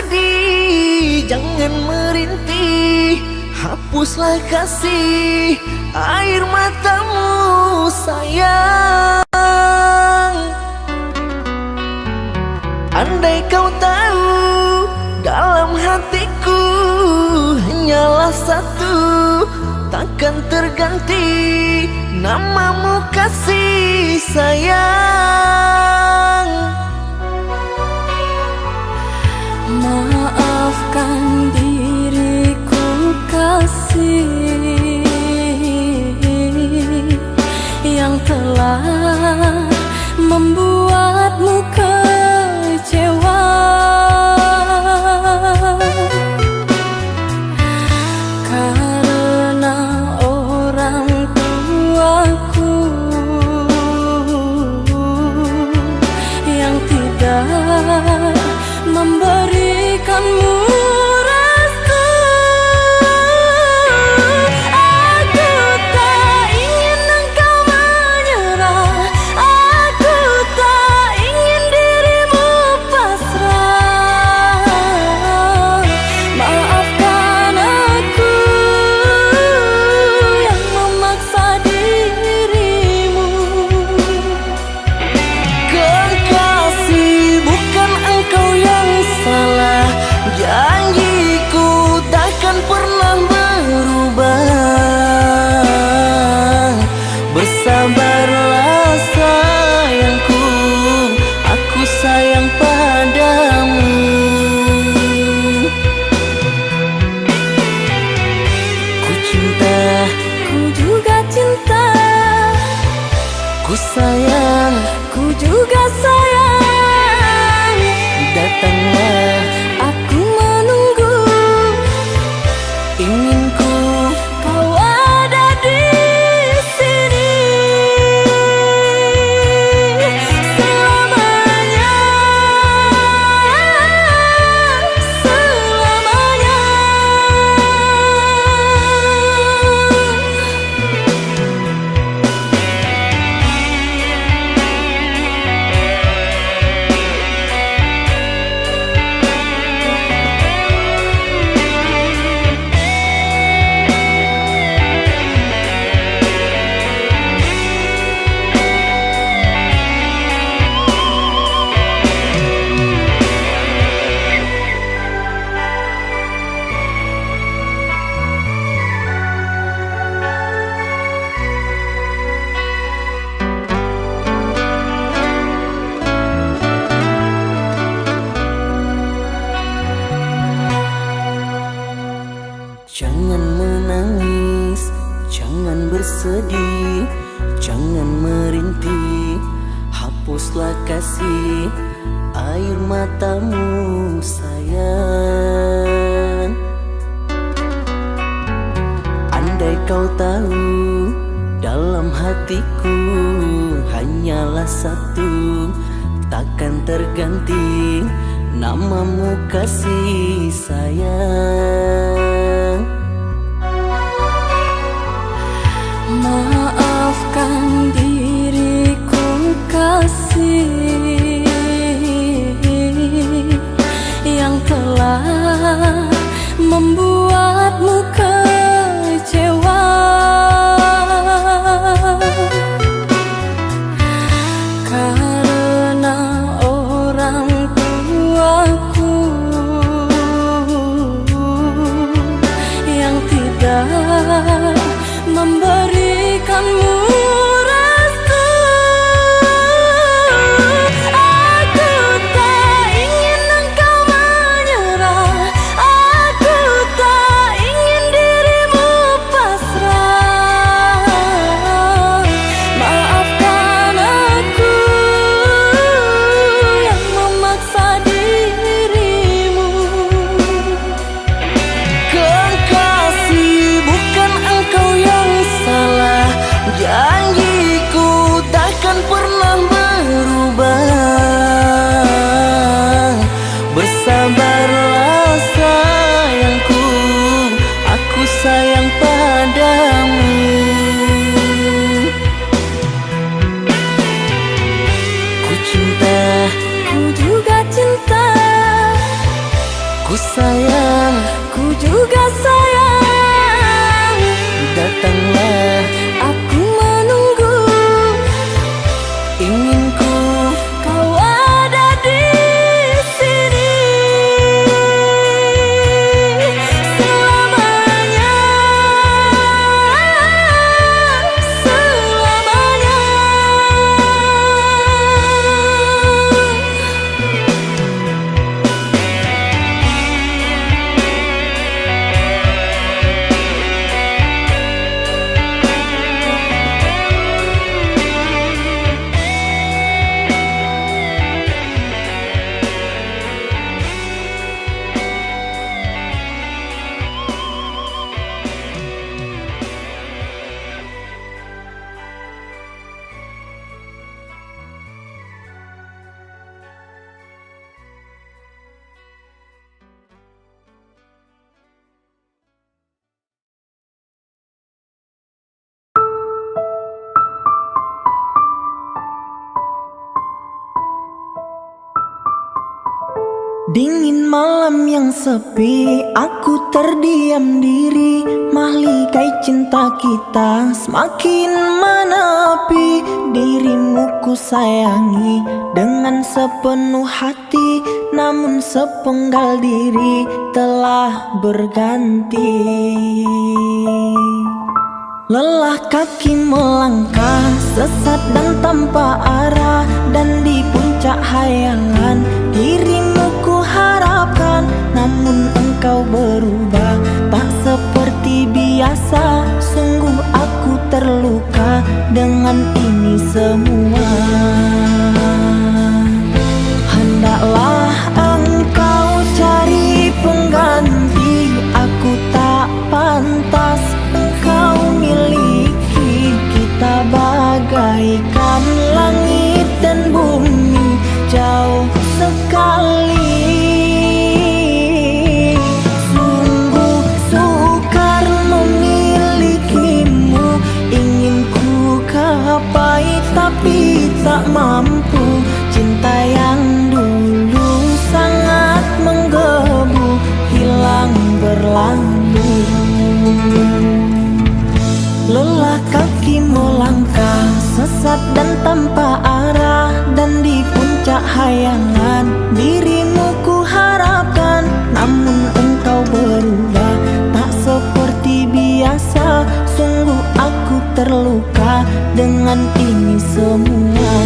bersedih, jangan merintih, hapuslah kasih air matamu sayang. Andai kau tahu dalam hatiku hanyalah satu, takkan terganti namamu kasih sayang. Maafkan diriku kasih yang telah membuatmu kecewa. Karena orang tuaku yang tidak memberikanmu restu. Aku tak ingin engkau menyerah, aku tak ingin dirimu pasrah. Maafkan aku yang memaksa dirimu. Kekasih, bukan engkau yang salah, janjiku takkan pernah berubah. Bersabarlah sayangku, aku sayang padamu. Ku cinta, Ku juga cinta, ku sayang, ku juga sayang. datanglah Aku menunggu, inginku. kau ada di sini selamanya, selamanya. Jangan menangis, jangan bersedih, jangan merintih, hapuslah kasih air matamu sayang. Andai kau tahu dalam hatiku hanyalah satu, takkan terganti namamu kasih sayang. Maafkan diriku kasih yang telah membuatmu kecewa. Karena orang tuaku yang tidak memberikanmu restu. Aku tak ingin engkau menyerah, aku tak Ku sayang, ku juga sayang. datanglah, Aku menunggu, ingin ku kau ada di sini selamanya, selamanya. Dingin malam yang sepi, aku terdiam diri. Mahligai cinta kita semakin menepi. Dirimu ku sayangi dengan sepenuh hati, namun sepenggal diri telah berganti. Lelah kaki melangkah, sesat dan tanpa arah, dan di puncak hayalan dirimu ku harapkan. Namun engkau berubah, tak seperti biasa. Sungguh aku terluka dengan ini semua. Hendaklah engkau cari pengganti, aku tak pantas engkau miliki. Kita bagaikan langit dan bumi, jauh sekali. Sungguh sukar memilikimu, ingin ku gapai tapi tak mampu. Cinta yang dulu sangat menggebu, hilang berlalu. Lelah kaki melangkah, sesat dan tanpa arah, dan di puncak hayangan dirimu ku harapkan. Namun engkau berubah, tak seperti biasa. Sungguh aku terluka dengan ini semua.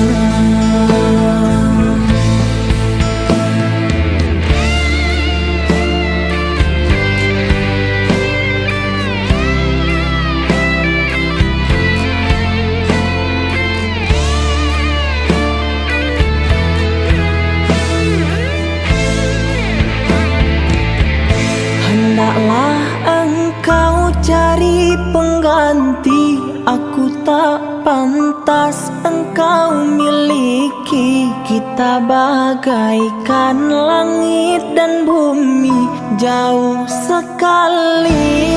Hendaklah engkau cari pengganti, aku tak pantas engkau miliki. Kita bagaikan langit dan bumi, jauh sekali.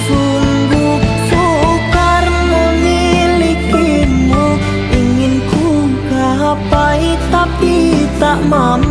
Sungguh sukar memilikimu, ingin ku gapai tapi tak mampu.